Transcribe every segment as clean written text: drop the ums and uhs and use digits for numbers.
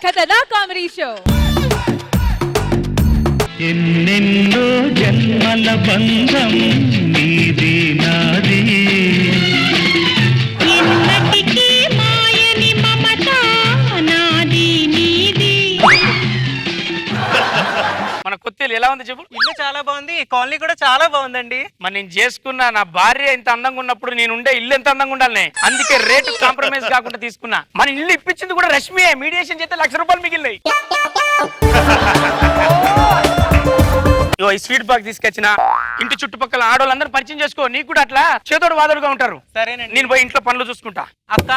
కథనా comedy show. ఎన్నెన్నో జన్మల బంధం నీది నాది, ఎన్నటికీ మాయని మమత నాది నీది. మన కొత్తలు ఎలా ఉంది చెప్పు? ఇల్లు చాలా బాగుంది, కాలనీ కూడా చాలా బాగుందండి. మరి నేను చేసుకున్న నా భార్య ఇంత అందంగా ఉన్నప్పుడు నేను ఉండే ఇల్లు ఎంత అందంగా ఉండాలి, అందుకే రేటు కాంప్రమైజ్ కాకుండా తీసుకున్నా. మన ఇల్లు ఇప్పించింది కూడా రష్మియే, మీడియేషన్ చేస్తే ₹1,00,000 మిగిలినాయి. ఈ స్వీట్ బాక్స్ తీసుకొచ్చిన ఇంటి చుట్టుపక్కల ఆడవాళ్ళందరూ పరిచయం చేసుకో, నీకు కూడా అట్లా చేదోడు వాదోడుగా ఉంటారు. సరేనండి, నేను పోయి ఇంట్లో పనులు చూసుకుంటా. అక్క.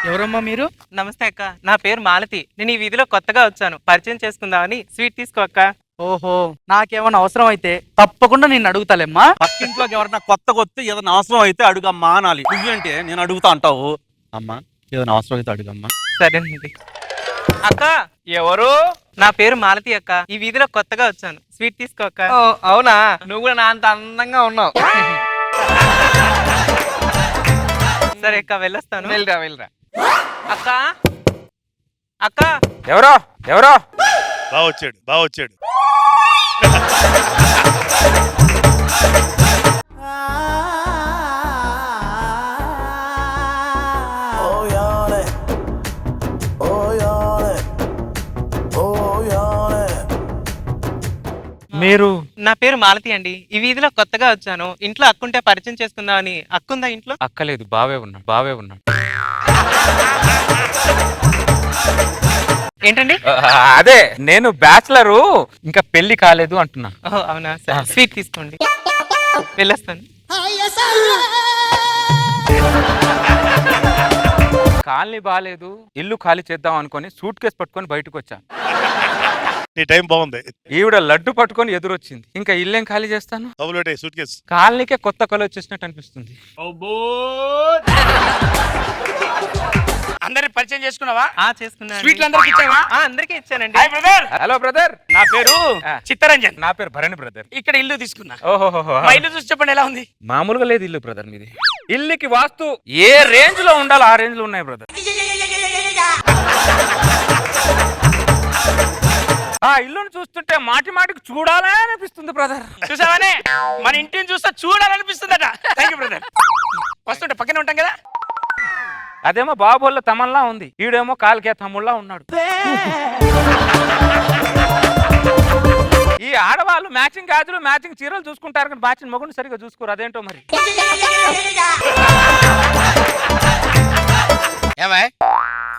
ఎవరమ్మా మీరు? నమస్తే అక్క, నా పేరు మాలతి. నేను ఈ వీధిలో కొత్తగా వచ్చాను, పరిచయం చేసుకుందామని. స్వీట్ తీసుకో అక్క. ఓహో, నాకేమన్నా అవసరం అయితే తప్పకుండా నేను అడుగుతాలేమ్మా. పక్కింట్లోకి ఎవరన్నా కొత్తగా వస్తే ఏదైనా అవసరం అయితే అడుగమ్మా అనాలి. నువ్వేంటే నేను అడుగుతా అంటావు. అమ్మా ఏదైనా అవసరం అయితే అడుగమ్మా. సరేనండి. అక్క. ఎవరు? నా పేరు మాలతి అక్క, ఈ వీధిలో కొత్తగా వచ్చాను. స్వీట్ తీసుకో అక్క. అవునా, నువ్వు కూడా నా అంత అందంగా ఉన్నావు. సరే అక్క, వెళ్ళొస్తాను. వెళ్ళరా వెళ్ళరా. అక్క. అక్క. ఎవరో ఎవరో బాగా వచ్చాడు. మీరు? నా పేరు మాలతి అండి, ఈ వీధిలో కొత్తగా వచ్చాను. ఇంట్లో అక్కుంటే పరిచయం చేసుకుందామని. అక్కుందా ఇంట్లో? అక్కలేదు, బావే ఉన్నాడు. ఏంటండి? అదే నేను బ్యాచిలరు, ఇంకా పెళ్లి కాలేదు అంటున్నా. ఓహో అవునా, సరే స్వీట్ తీసుకోండి, వెళ్ళొస్తాను. కాలనీ బాగాలేదు, ఇల్లు ఖాళీ చేద్దాం అనుకొని సూట్ కేసు పట్టుకొని బయటకు వచ్చా. నీ టైం బాగుంది. ఈవిడ లడ్డు పట్టుకొని ఎదురొచ్చింది, ఇంకా ఇల్లేం ఖాళీ చేస్తాను. సూట్ కేసు కాలనీకే కొత్త కళ వచ్చేసినట్టు అనిపిస్తుంది. అందరి పరిచయం చేసుకున్నావా? చేసుకున్నా. స్వీట్లు అందరికి ఇచ్చావా? అందరికీ ఇచ్చానండి. హలో బ్రదర్, నా పేరు చిత్తరంజన్. నా పేరు భరణి బ్రదర్. ఇక్కడ ఇల్లు తీసుకున్నా. ఓహో, మా ఇల్లు చూసి చెప్పండి ఎలా ఉంది? మామూలుగా లేదు ఇల్లు బ్రదర్ మీది. ఇల్లుకి వాస్తు ఏ రేంజ్ లో ఉండాలో ఆ రేంజ్ లో ఉన్నాయి బ్రదర్. ఆ ఇల్లును చూస్తుంటే మాటికి చూడాలని అనిపిస్తుంది బ్రదర్. చూసావనే, మన ఇంటిని చూస్తే చూడాలనిపిస్తుందట. Thank you brother. వస్తుంటే పక్కనే ఉంటాం కదా. అదేమో బాబోళ్ళ తమన్లా ఉంది, ఈడేమో కాలికే తమ్ముళ్ళ ఉన్నాడు. ఈ ఆడవాళ్ళు మ్యాచింగ్ గాజులు మ్యాచింగ్ చీరలు చూసుకుంటారు కానీ మ్యాచింగ్ మొగుడు సరిగా చూసుకోరు, అదేంటో మరి. ఏమై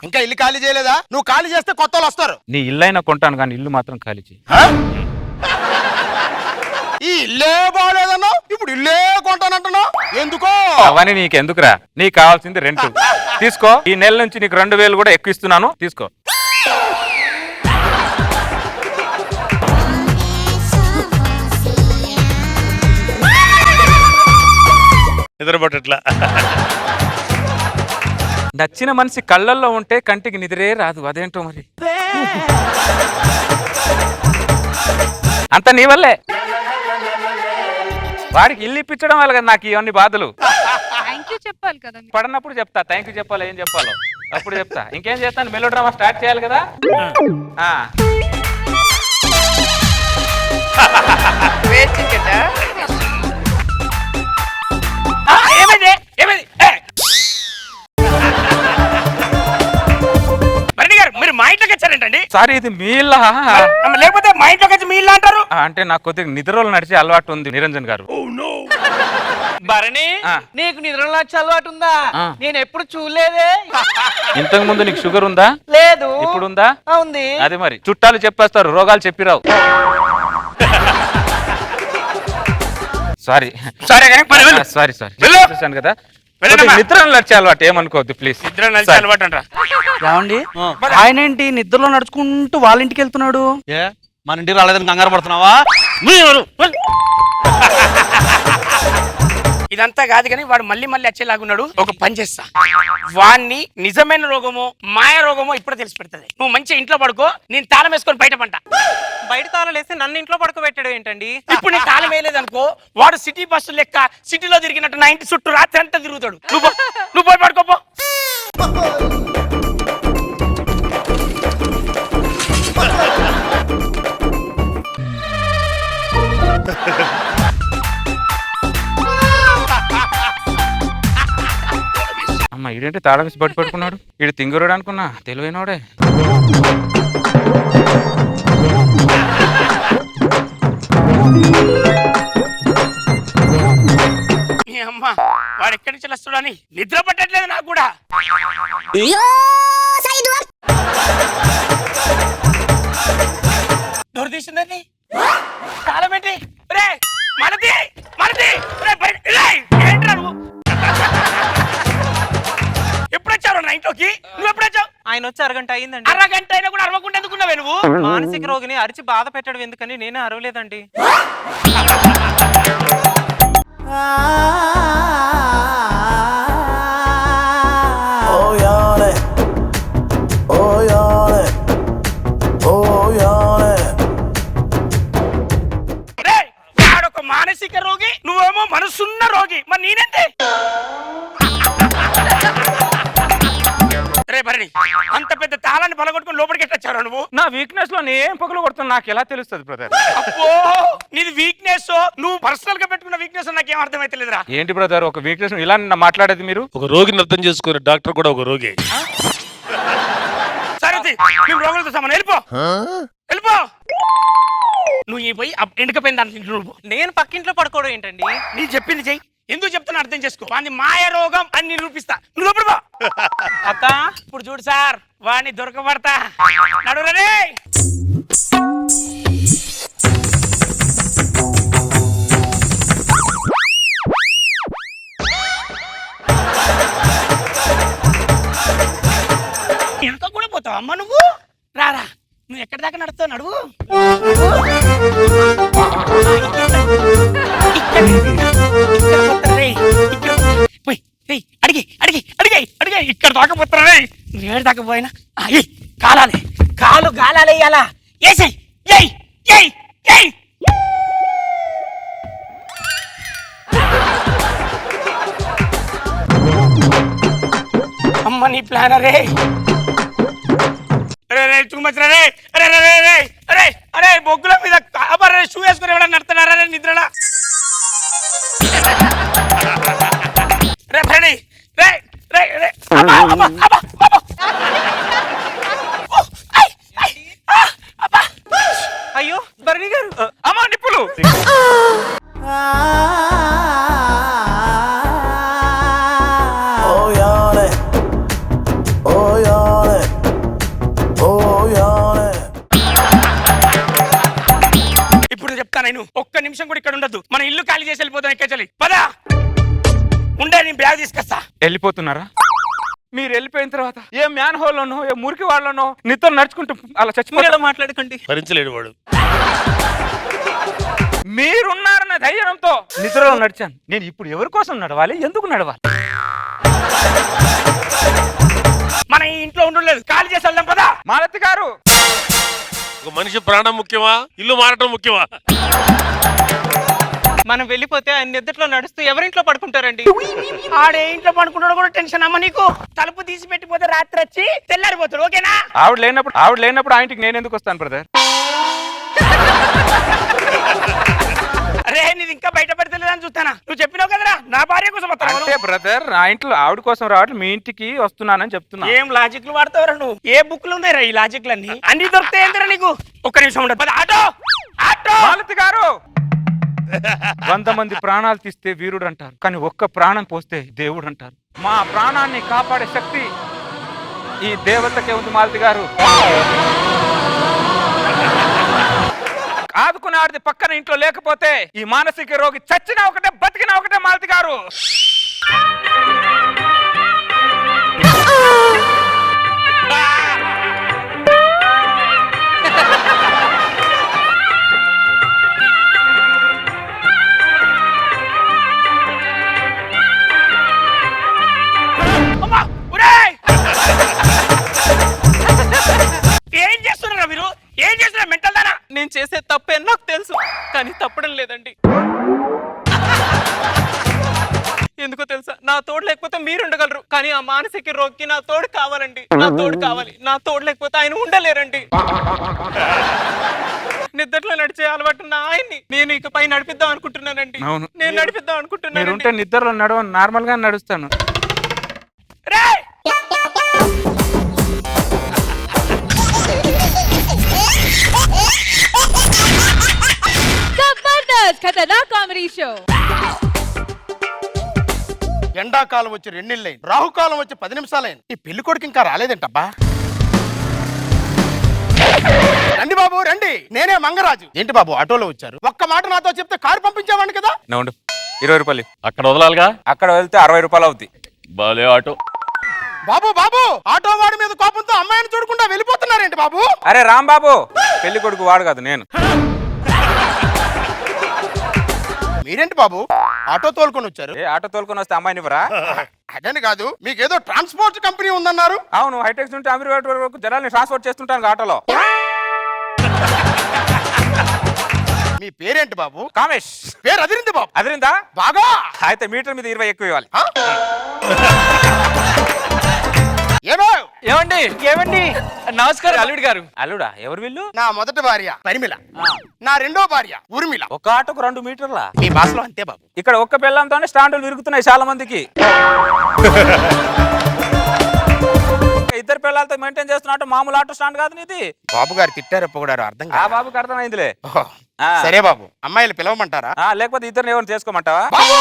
ఇంకా ఇల్లు ఖాళీ చేయలేదా? నువ్వు ఖాళీ చేస్తే కొత్త వాళ్ళు వస్తారు. నీ ఇల్లైనా కొంటాను కానీ ఇల్లు మాత్రం ఖాళీ చేయి. ఈ ఇల్లే బాగలేదన్నావు, ఇప్పుడు ఇల్లే కొంటానంటున్నావు, ఎందుకో? అవన్నీ నీకెందుకురా, నీకు కావాల్సింది రెంట్. తీసుకో, ఈ నెల నుంచి నీకు 2,000 కూడా ఎక్కువ ఇస్తున్నాను, తీసుకో. నిద్రపట్టట్లా. నచ్చిన మనిషి కళ్ళల్లో ఉంటే కంటికి నిద్రే రాదు, అదేంటో మరి. అంత నీ వల్లే, వాడికి ఇల్లు ఇప్పించడం వల్ల కదా నాకు ఇవన్నీ బాధలు. చెప్పాలి కదా, పడినప్పుడు చెప్తా, థ్యాంక్ యూ చెప్పాలి, ఏం చెప్పాలో అప్పుడు చెప్తా. ఇంకేం చేస్తాను, మెలో డ్రామా స్టార్ట్ చేయాలి కదా. ఏమైంది ఏమైంది? మీరు మా ఇంట్లోకి వచ్చారేంటండి? సారీ, ఇది మీ ఇల్లా? లేకపోతే మా ఇంట్లోకి వచ్చి మీ ఇల్లు అంటారు? అంటే నాకు కొద్దిగా నిద్రలో నడిచే అలవాటు ఉంది నిరంజన్ గారు. భరణి, నీకు నిద్రలో వచ్చే అలవాటు ఉందా? నేను ఎప్పుడు చూడలేదే. ఇంతకు ముందు నీకు షుగర్ ఉందా? లేదు. ఇప్పుడు ఉందా? ఉంది. అదే మరి, చుట్టాలు చెప్పేస్తారు, రోగాలు చెప్పిరావు. సారీ కదా, నిద్ర నడిచే అలవాటు, ఏమనుకోవద్దు ప్లీజ్. నిద్ర నడిచే అలవాటు అంటారా? ఏమండి, ఆయన ఏంటి నిద్రలో నడుచుకుంటూ వాళ్ళ ఇంటికి వెళ్తున్నాడు? ఏ మన ఇంటికి రాలేదని కంగారు పడుతున్నావా? ఇదంతా కాదు కానీ వాడు మళ్ళీ వచ్చేలాగున్నాడు. ఒక పని చేస్తా, వాణ్ణి నిజమైన రోగమో మాయ రోగమో ఇప్పుడు తెలిసి పెడుతుంది. నువ్వు మంచిగా ఇంట్లో పడుకో, నేను తాళం వేసుకొని బయట పంట. బయట తాళం వేస్తే నన్ను ఇంట్లో పడుకోబెట్టాడు ఏంటండి? ఇప్పుడు నేను తాళం వేయలేదు అనుకో, వాడు సిటీ బస్సు లెక్క సిటీలో తిరిగినట్టు నా ఇంటి చుట్టూ రాత్రి అంతా తిరుగుతాడు. నువ్వు పోయి పడుకోపో. అమ్మ ఈడేంటి తాళం వేసి బట్టి పట్టుకున్నాడు. ఈడు తింగురుడు అనుకున్నా, తెలివైనోడే. అమ్మ వాడు ఎక్కడి నుంచి వస్తాడని నిద్ర పట్టట్లేదు నాకు కూడా. డోర్ తీసిందండి, తాళం ఏంటి? రే మనది మనది, ఏంట్రా నువ్వు? ఎప్పుడు వచ్చావు నా ఇంట్లోకి? నువ్వు ఎప్పుడు వచ్చావు? ఆయన వచ్చి అరగంట అయిందండి. అరగంట అయినా కూడా అరవకుండా ఎందుకున్నావే నువ్వు? మానసిక రోగిని అరిచి బాధ పెట్టడం ఎందుకని నేనే అరవలేదండి. వాడొక మానసిక రోగి, నువ్వేమో మనసున్న రోగి, మరి నేనేంటి? రే భరణి, అంత పెద్ద తాళాన్ని పలగొట్టుకుని లోపలికి ఎట్టొచ్చావు నువ్వు? నా వీక్నెస్ లో నేను పగలు కొడుతున్నా, నాకు ఎలా తెలుస్తుంది బ్రదర్? అబ్బో నీది వీక్నెస్, నువ్వు పర్సనల్ గా పెట్టుకున్న వీక్నెస్ నాకేం అర్థమైతే లేదురా. ఏంటి బ్రదర్ ఒక వీక్నెస్ ఇలా మాట్లాడేది మీరు? ఒక రోగిని అర్థం చేసుకునే డాక్టర్ కూడా ఒక రోగి. సరే మేము రోగులతో సమానం, వెళ్ళిపో వెళ్ళిపో. నువ్వు ఈ పోయి ఎండకపోయిన దాంట్లో నువ్వు. నేను పక్కింట్లో పడుకోవడం ఏంటండి? నీ చెప్పింది చెయ్యి. ఎందుకు చెప్తున్నా అర్థం చేసుకో. వాడిని మాయ రోగం అని నిరూపిస్తా. నువ్వు లోపల పో. అక్క ఇప్పుడు చూడు సార్, వాడిని దొరకబడతా. నడురే. ఎంత కూడా పోతావు అమ్మ నువ్వు? రారా, నువ్వు ఎక్కడి దాకా నడుస్తావు? నడువు. అడిగి అడిగి అడిగి అడిగి ఇక్కడ దాకా పోతారా? ఏడు దాకా పోయినా కాలాలి, కాలు గాలాలి. అలా ఏసై ఏయ్ ఏయ్ ఏయ్. అమ్మ నీ ప్లాన్ రే. అరే రే చూమచ్చరా రే. అరే రే రే రే అరే అరే బొగ్గుల మీద కాబరే షూ వేసుకుని ఎవడన్నా నడుతున్నారా రే నిద్రలా? రే భరణి రే రే రే. అయ్యో భరణి గారు, అమ్మా నిప్పులు. ఇప్పుడు చెప్తాను, నేను ఒక్క నిమిషం కూడా ఇక్కడ ఉండద్దు. మన ఇల్లు ఖాళీ చేసి వెళ్ళిపోతాం. ఎక్కచలి పదా ఉండే, నేను బ్యాగ్ తీసుకొస్తా. వెళ్ళిపోతున్నారా? మీరు వెళ్ళిపోయిన తర్వాత ఏ మ్యాన్ హోల్లోనో ఏ మురికి వాళ్ళనో నిద్ర నడుచుకుంటూ అలా చచ్చిపోయేలా మాట్లాడకండి. భరించలేడు వాడు. మీరున్నారన్న ధైర్యంతో నిద్రలో నడిచాను. నేను ఇప్పుడు ఎవరి కోసం నడవాలి, ఎందుకు నడవాలి? మన ఈ ఇంట్లో ఉండలేదు, ఖాళీ చేసి వెళ్దాం పదా. మాలతి గారు, ఒక మనిషి ప్రాణం ముఖ్యమా, ఇల్లు మారటం ముఖ్యమా? మనం వెళ్ళిపోతే ఆయన నిద్రలో నడుస్తూ ఎవరింట్లో పడుకుంటారండి? ఆడే ఇంట్లో పడుకుంటాడు కూడా టెన్షన్ అమ్మ నీకు. తలుపు తీసి పెట్టిపోతే రాత్రి వచ్చి తెల్లారిపోతాడు. ఓకేనా? ఆవిడ లేనప్పుడు ఆ ఇంటికి నేను ఎందుకు వస్తాను బ్రదర్? అరే నీది ఇంకా బయట పెడతలేదని చూస్తానా? నువ్వు చెప్పినావు కదరా నా భార్య కోసం వస్తాను అంటే బ్రదర్. నా ఇంట్లో ఆవిడ కోసం రావట్లేదు, మీ ఇంటికి వస్తున్నానని చెప్తున్నా. ఏం లాజిక్లు వాడతావురా నువ్వు? ఏ బుక్లు ఉన్నాయిరా ఈ లాజిక్లు అన్ని? అన్ని దొరుకుతాయి ఏంటరా నీకు? ఒక్క నిమిషం ఉండదు. Auto auto. మాలతి గారు, 100 మంది ప్రాణాలు తీస్తే వీరుడు అంటారు, కానీ ఒక్క ప్రాణం పోస్తే దేవుడు అంటారు. మా ప్రాణాన్ని కాపాడే శక్తి ఈ దేవతకే ఉంది మాలతి గారు. ఆదుకునే ఆడిది పక్కన ఇంట్లో లేకపోతే ఈ మానసిక రోగి చచ్చినా ఒకటే బతికినా ఒకటే మాలతి గారు. ఏం చేస్తున్నారా మీరు? ఏం చేస్తున్నారు మెంటల్ దానా? నేను చేసే తప్పే నాకు తెలుసు, కానీ తప్పడం లేదండి. ఎందుకో తెలుసా, నా తోడు లేకపోతే మీరు ఉండగలరు, కానీ ఆ మానసిక రోగికి నా తోడు కావాలండి. నా తోడు కావాలి. నా తోడు లేకపోతే ఆయన ఉండలేరండి. నిద్రలో నడిచే అలవాటు ఉన్న ఆయన్ని నేను ఇకపై నడిపిద్దాం అనుకుంటున్నానండి. అవును. నేను నడిపిద్దాం అనుకుంటున్నాను. మీరుంటే నిద్రలో నడవ నార్మల్ గా నడుస్తాను. Jabardasth Khatarnak comedy show. ఎండాకాలం వచ్చి 2 నెలలైంది, రాహుకాలం వచ్చి 10 నిమిషాలైంది. ఈ పెళ్లి కొడుకు ఇంకా రాలేదేంటబ్బా? రండి బాబు రండి, నేనే మంగరాజు. ఏంటి బాబు ఆటోలో వచ్చారు? ఒక్క మాట నాతో చెప్తే కారు పంపించేవాడిని కదా. నవ్వండు. 20 రూపాయలు. అక్కడ వదలాలిగా. అక్కడ వెళ్తే 60 రూపాయలు అవుద్ది. బాలే ఆటో. బాబు బాబు, ఆటో వాడి మీద కోపంతో అమ్మాయిని చూడకుండా వెళ్ళిపోతున్నారేంటి బాబు? అరే రాంబాబు, పెళ్లి కొడుకు వాడు కాదు నేను. మీరేంటి బాబు ఆటో తోలుకొని వచ్చారు? ఏ ఆటో తోలుకొని వస్తే అమ్మాయిని ఇవ్వరా? అదని కాదు, మీకేదో ట్రాన్స్పోర్ట్ కంపెనీ ఉందన్నారు. అవును, హైటెక్స్ నుండి అమీర్పేట వరకు జనాల్ని ట్రాన్స్పోర్ట్ చేస్తుంటాను ఆటోలో. మీ పేరేంటి బాబు? కామేష్. పేరు అదిరింది బాబు. అదిరిందా? బాగా. అయితే మీటర్ మీద 20 ఎక్కువ ఇవ్వాలి. ఏమో ఏమండి ఏమండి నమస్కారం అల్లుడు గారు. అల్లుడా? ఎవరు వీళ్ళు? నా మొదటి భార్య పరిమిళ, నా రెండో భార్య ఊర్మిళ. ఒక ఆటోకు 2 మీటర్ల. మీ భాషలో అంతే బాబు. ఇక్కడ ఒక్క పిల్లంతోనే స్టాండ్లు విరుగుతున్నాయి చాలా మందికి. ఇద్దరు పిల్లలతో మెయింటైన్ చేస్తున్నట్టు మామూలు ఆటో స్టాండ్ కాదు నీది. బాబు గారు తిట్టారు పొగడారు అర్థం ఆ కాదు. బాబుకి అర్థమైందిలే. ఓహో, సరే బాబు, అమ్మాయిలు పిలవమంటారా? లేకపోతే ఇద్దరు ఎవరు చేసుకోమంటావా? బాబు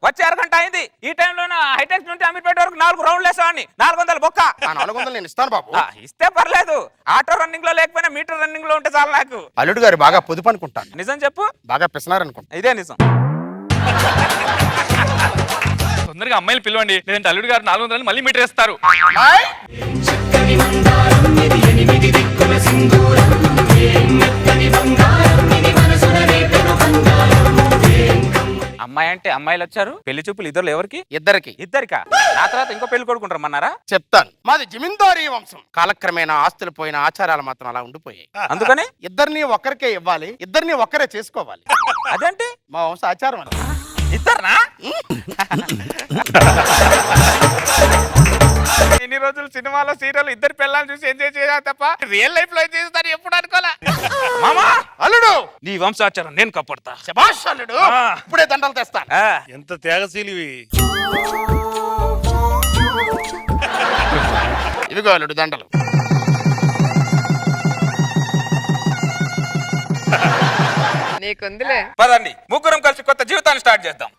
వచ్చే అరగంట అయింది. ఈ టైంలో హైటెక్స్ నుండి అమీర్పేట వరకు 4 రౌండ్లు వేసావని 400 బొక్క. ఆ 400 నేను ఇస్తాను బాబు. ఇస్తే పర్లేదు. ఆటో రన్నింగ్ లో లేకపోయినా మీటర్ రన్నింగ్ లో ఉంటే చాలు నాకు. అల్లుడు గారు బాగా పొదుపు అనుకుంటాను. నిజం చెప్పు. బాగా పిసినారనుకుంటా. ఇదే నిజం. తొందరగా అమ్మాయిలు పిలవండి, లేదంటే అల్లుడు గారు 400 మళ్ళీ మీటర్ వేస్తారు. అమ్మాయి! అమ్మాయి అంటే అమ్మాయిలు వచ్చారు. పెళ్లి చూపులు ఇద్దరు ఎవరికి? ఇద్దరికి. ఇద్దరికా? నా తర్వాత ఇంకో పెళ్లి కొడుకుంటారమ్మన్నారా? చెప్తాను. మాది జమీందారీ వంశం. కాలక్రమేణా ఆస్తులు పోయిన ఆచారాలు మాత్రం అలా ఉండిపోయాయి. అందుకని ఇద్దరిని ఒక్కరికే ఇవ్వాలి, ఇద్దరిని ఒక్కరే చేసుకోవాలి. అదేంటి? మా వంశ ఆచారం అని. ఇద్దరునా? ఇన్ని రోజులు సినిమాలో సీరియల్ ఇద్దరు పిల్లల్ని చూసి ఎంజాయ్ చేయాలి తప్ప రియల్ లైఫ్ లో చేస్తారు ఎప్పుడు అనుకోలే. మామా అల్లుడు, నీ వంశాచారం నేను కాపాడతా. శభాష్ అల్లుడు, ఇప్పుడే దండలు తెస్తాను. ఎంత త్యాగశీలివి. ఇవిగో అల్లుడు దండలు. నీకుందిలే. పదండి, ముగ్గురం కలిసి కొత్త జీవితాన్ని స్టార్ట్ చేద్దాం.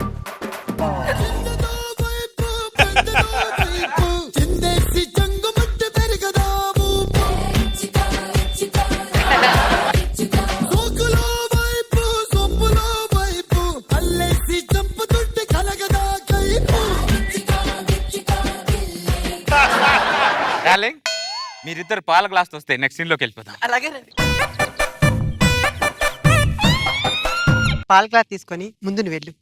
డార్లింగ్, మీరిద్దరు పాల గ్లాస్ వస్తే నెక్స్ట్ సీన్ లోకి వెళ్ళిపోదాం. అలాగే రండి. పాల గ్లాస్ తీసుకొని ముందు నువ్వు వెళ్ళు.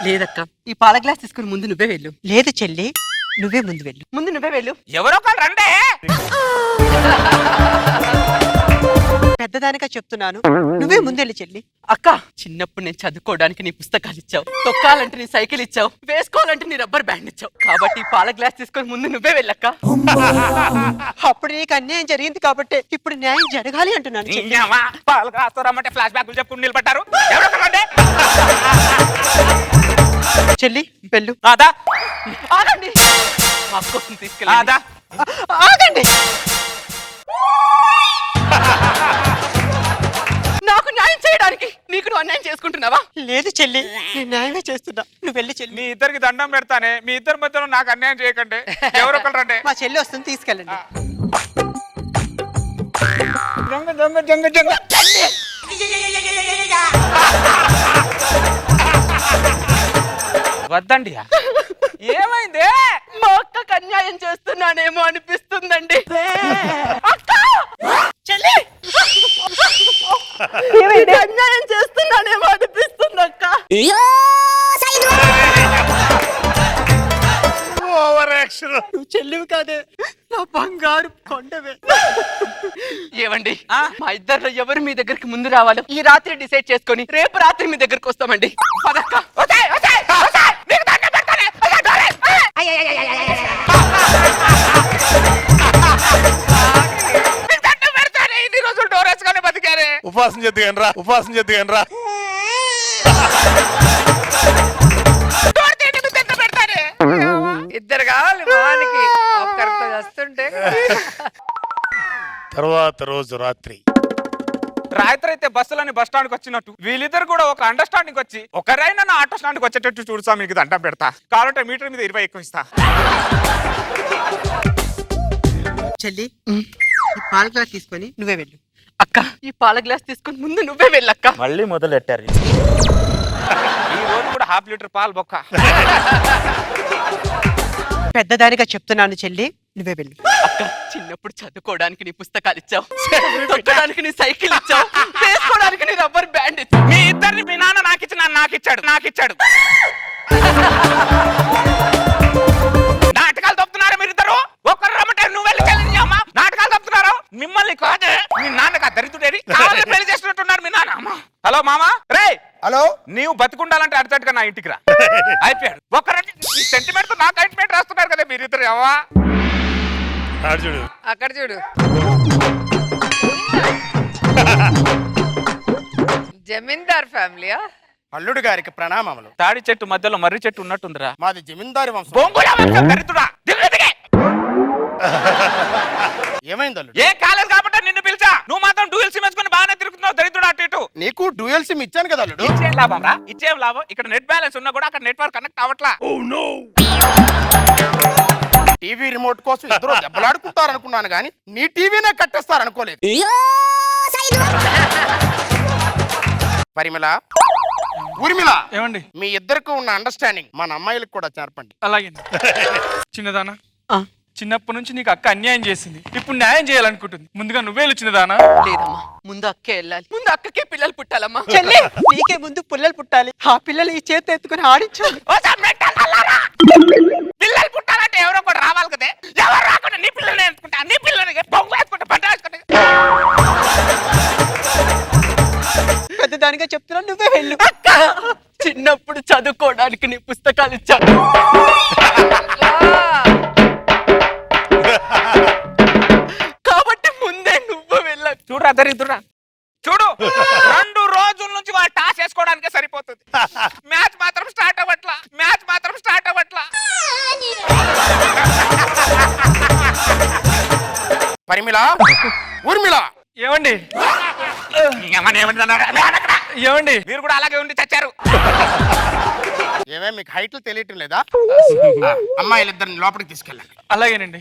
లేదక్క, ఈ పాల గ్లాస్ తీసుకొని ముందు నువ్వే వెళ్ళు. లేదు చెల్లి, నువ్వే ముందు వెళ్ళు. ముందు నువ్వే వెళ్ళు. ఎవరో ఒకరు రండి. పెద్దదానిగా చెప్తున్నాను, నువ్వే ముందెళ్ళి చెల్లి. అక్క, చిన్నప్పుడు నేను చదువుకోవడానికి నీ పుస్తకాలు ఇచ్చావు, తొక్కాలంటే నీ సైకిల్ ఇచ్చావు, వేసుకోవాలంటే నీ రబ్బర్ బ్యాండ్ ఇచ్చావు. కాబట్టి ఈ పాల గ్లాస్ తీసుకొని ముందు నువ్వే వెళ్ళక్క. అప్పుడు నీకు అన్యాయం జరిగింది కాబట్టి ఇప్పుడు న్యాయం జరగాలి అంటున్నాను చెల్లి. పాల గ్లాస్ తో రమ్మంటే ఫ్లాష్ బ్యాక్ చెప్పుకుని నిలబడ్డారు. ఎవరో ఒకరు రండి. చెల్లి వెళ్ళు. అదా ఆగండి, మా కోసం తీసుకెళ్ళి. అదా ఆగండి, నాకు న్యాయం చేయడానికి నీకు నువ్వు అన్యాయం చేసుకుంటున్నావా? లేదు చెల్లి, నేను న్యాయమే చేస్తున్నా. నువ్వు వెళ్ళి చెల్లి. మీ ఇద్దరికి దండం పెడతానే. మీ ఇద్దరి మధ్యలో నాకు అన్యాయం చేయకండి. ఎవరో ఒకరు రండి. మా చెల్లి వస్తుంది, తీసుకెళ్ళండి. జంగ జంగ జంగ జంగ. వద్దండి. ఏమైంది? మా అక్కకు అన్యాయం చేస్తున్నానేమో అనిపిస్తుందండి. అక్క! చెల్లి! నీకు అన్యాయం చేస్తున్నానేమో అనిపిస్తుంది అక్క. Over action. నువ్వు చెల్లివి కాదే, నా బంగారు కొండవే. ఏమండి మా ఇద్దరు ఎవరు మీ దగ్గరికి ముందు రావాలో ఈ రాత్రి డిసైడ్ చేసుకొని రేపు రాత్రి మీ దగ్గరికి వస్తామండి. పదక్క. ఇన్ని రోజులు డోర్ వేసుకొని బతికారే. ఉపాసం చేద్దుగాని రా, ఉపాసం చేద్దుగాని రా. ఇద్దరు కావాలి మానికి, ఒక్కరితో వస్తుంటే. తర్వాత రోజు రాత్రి రాత్రి అయితే బస్సులని బస్ స్టాండ్కి వచ్చినట్టు వీళ్ళిద్దరు కూడా ఒక అండర్స్టాండింగ్ వచ్చి ఒకరైనా నా ఆటో స్టాండ్కి వచ్చేటట్టు చూడుసా, మీకు దండం పెడతా. కావాలంటే మీటర్ మీద 20 ఎక్కువ ఇస్తా. చెల్లి ఈ పాల గ్లాస్ తీసుకొని నువ్వే వెళ్ళు. అక్క ఈ పాల గ్లాస్ తీసుకొని ముందు నువ్వే వెళ్ళక్క. మళ్ళీ మొదలెట్టారు. ఈ రోజు కూడా 1/2 లీటర్ పాలు బొక్క. పెద్దదానిగా చెప్తున్నాను చెల్లి, నువ్వే వెళ్ళు. అక్క చిన్నప్పుడు చదువుకోవడానికి నీ పుస్తకాలు ఇచ్చావు, తొక్కడానికి నీ సైకిల్ ఇచ్చావు, వేసుకోవడానికి నీ రబ్బర్ బ్యాండ్ ఇచ్చావు. మీ ఇద్దరిని మీ నాన్న నాకిచ్చాడు. నాటకాలు తప్పుతున్నారా మీరిద్దరు? ఒక్కరు రమ్మంటే నువ్వు వెళ్ళి అమ్మ నాటకాలు తప్పుతున్నారా? మిమ్మల్ని కాదే మీ నాన్నగా దరిద్రుడేరి పెళ్లి చేస్తున్నట్టున్నారు మీ నాన్న. హలో మామా రే, హలో, నీవు బతుకుండాలంటే అడితట్టుగా నా ఇంటికి రా. అయిపోయాడు. ఒక్కరంటే సెంటిమెంట్ నాకు అయిపోయింట్ రాస్తున్నారు కదా మీరిద్దరు. అవ్వా చూడు, అక్కడ చూడు, జమీందార్ ఫ్యామిలీయా? అల్లుడు గారికి ప్రణామములు. తాడి చెట్టు మధ్యలో మర్రి చెట్టు ఉన్నట్టుందిరా. మాది జమీందారి వంశం. బొంగులా వంశం దరిద్రుడా. ఏమైంది అల్లుడు? ఏ కాలేదు కాబట్టి నిన్ను పిలిచా. నువ్వు మాత్రం డ్యూయల్ సిమ్ వేసుకుని బాగానే తిరుగుతున్నావు దరిద్రుడు అటు ఇటు. నీకు డ్యూయల్ సిమ్ ఇచ్చాను కదా అల్లుడు. ఇచ్చేం లాభం రా, ఇచ్చేం లాభం. ఇక్కడ నెట్ బ్యాలెన్స్ ఉన్నా కూడా అక్కడ నెట్వర్క్ కనెక్ట్ అవ్వట్లా. టీవీ రిమోట్ కోసం ఇద్దరు దెబ్బలాడుకుంటారు అనుకున్నాను కానీ నీ టీవీనే కట్టేస్తారు అనుకోలేదు. పరిమళ, ఊర్మిళ, ఏమండి? మీ ఇద్దరికి ఉన్న అండర్స్టాండింగ్ మన అమ్మాయిలకు కూడా చేర్పండి. అలాగే. చిన్నదానా, చిన్నప్పటి నుంచి నీకు అక్క అన్యాయం చేసింది, ఇప్పుడు న్యాయం చేయాలనుకుంటుంది. ముందుగా నువ్వే చిన్నదానా? లేదమ్మా, ముందు అక్కే వెళ్ళాలి. ముందు అక్కకే పిల్లలు పుట్టాలమ్మా. చెల్లి నీకే ముందు పిల్లలు పుట్టాలి. ఆ పిల్లలు ఈ చేతి ఎత్తుకుని ఆడించాలి. పిల్లలు పుట్టాలంటే ఎవరో కూడా రావాలి కదా. ఎవరు రాకుండా నీ పిల్లల్ని ఎత్తుకుంటా, నీ పిల్లల్ని బొంగు వేసుకుంటా, పంట వేసుకుంటా. పెద్దదానిగా చెప్తున్నా, నువ్వే వెళ్ళు. అక్క చిన్నప్పుడు చదువుకోవడానికి నీ పుస్తకాలు ఇచ్చాను. కాబట్టి ముందే నువ్వు వెళ్ళ. చూడరా దరిద్రుడా, చూడు 2 రోజుల నుంచి వాళ్ళు టాస్ వేసుకోవడానికే సరిపోతుంది. మ్యాచ్ మాత్రం స్టార్ట్ అవ్వట్లా. పరిమళ, ఊర్మిళ, ఏమండి? ఏమండి? మీరు కూడా అలాగే ఉండి చచ్చారు. ఏమే మీకు హైట్లు తెలియటం లేదా? అమ్మాయిలిద్దరిని లోపలికి తీసుకెళ్ళండి. అలాగేనండి.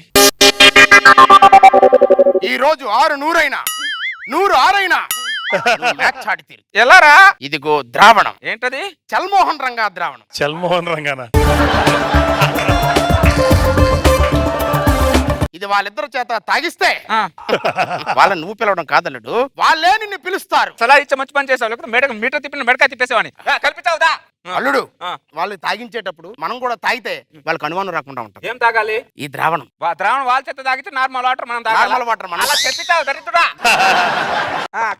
ఈ రోజు 6 100 6 మ్యాచ్ ఆడి తీరు. ఎలారా? ఇదిగో ద్రావణం. ఏంటది? చల్మోహన్ రంగా ద్రావణం. చల్మోహన్ రంగానా? ఇది వాళ్ళిద్దరు చేత తాగిస్తే వాళ్ళని నువ్వు పిలవడం కాదల్లుడు, వాళ్ళే నిన్ను పిలుస్తారు. సలహా ఇచ్చే మంచి పని చేసావు, లేకపోతే మీటర్ తిప్పిన మెడకాయ తిప్పేసేవాని. కల్పించావుదా? అల్లుడు, వాళ్ళు తాగించేటప్పుడు మనం కూడా తాగితే వాళ్ళకి అనుమానం రాకుండా ఉంటాం. ఏం తాగాలి? ఈ ద్రావణం. ద్రావణం వాళ్ళ చేత తాగితే నార్మల్ వాటర్ మనం తాగాలి. నార్మల్ వాటర్ మనం. అలా చెప్పిస్తావు దరిద్రుడా.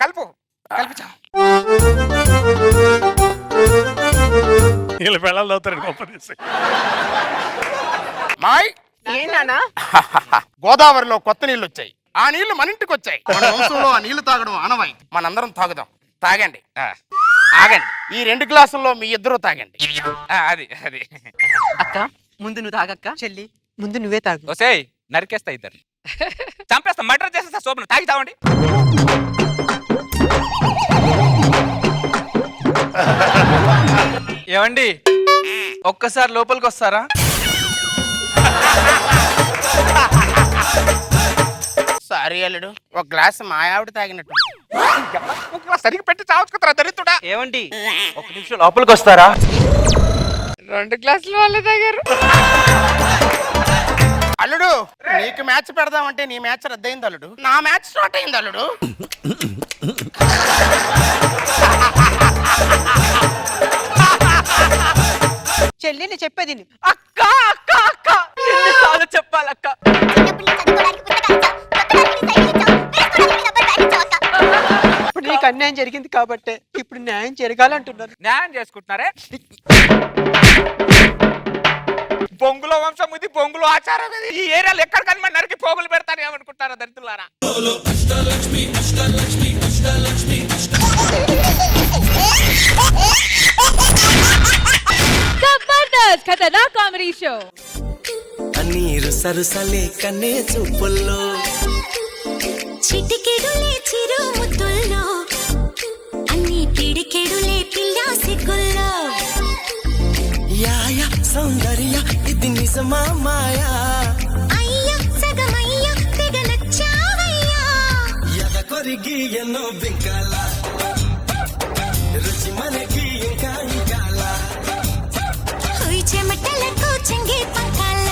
కలుపు, కల్పించావు. వీళ్ళు పిల్లలు అవుతారు గొప్ప తీసి. మాయ్ ఏనా గోదావరిలో కొత్త నీళ్లు వచ్చాయి. ఆ నీళ్లు మన ఇంటికి వచ్చాయి. మన వంశంలో ఆ నీళ్లు తాగడం ఆనవాయి. మనందరం తాగుదాం. తాగండి, ఆగండి. ఈ 2 గ్లాసుల్లో మీ ఇద్దరు తాగండి. అది అది. అక్క ముందు నువ్వు తాగక్క. చెల్లి ముందు నువ్వే తాగు. ఓసేయ్ నరికేస్తా ఇద్దరు, చంపేస్తా, మర్డర్ చేసేస్తా. శోభను తాగి తావండి. ఏమండి? ఒక్కసారి లోపలికి వస్తారా? సారీ అల్లుడు, ఒక గ్లాస్ మా ఆవిడ తాగినట్టు. సరిగ్గా పెట్టి చావుకుతారా దరిద్రుడా. ఏమండి? 1 నిమిషం లోపలికి వస్తారా? 2 గ్లాసులు వాళ్ళే తాగారు. అల్లుడు, నీకు మ్యాచ్ పెడదామంటే నీ మ్యాచ్ రద్దయింది అల్లుడు. నా మ్యాచ్ స్టార్ట్ అయింది అల్లుడు. చెల్లిని చెప్పేది అక్క అక్క అక్క ఎన్నిసార్లు అన్యాయం జరిగింది కాబట్టే ఇప్పుడు న్యాయం జరగాలంటున్నాను. న్యాయం చేసుకుంటున్నారే. బొంగులో వంశం ఇది, బొంగులో ఆచారం ఇది. ఈ ఏరియాలో ఎక్కడ కనిమని నరికి పోగులు పెడతారు ఏమనుకుంటారా దరిద్రులారా. Jabardasth Khatarnak comedy show. నీరు సరుసలే కన్నే చూపుల్లో, చిటికెడులే చిరు ముద్దుల్లో, అన్ని పిడికెడులే పిల్ల సిగ్గుల్లో. యాయ సౌందర్య ఇది నిజమా మాయా, అయ్యా సగమయ్యా తెగ నచ్చావయ్యా. ఎద కొరిగి ఎన్నో బింకాల, రుచి మనకి ఇంకా ఇంకాల. హోయ్ చెమటలకు చెంగే పంకాల,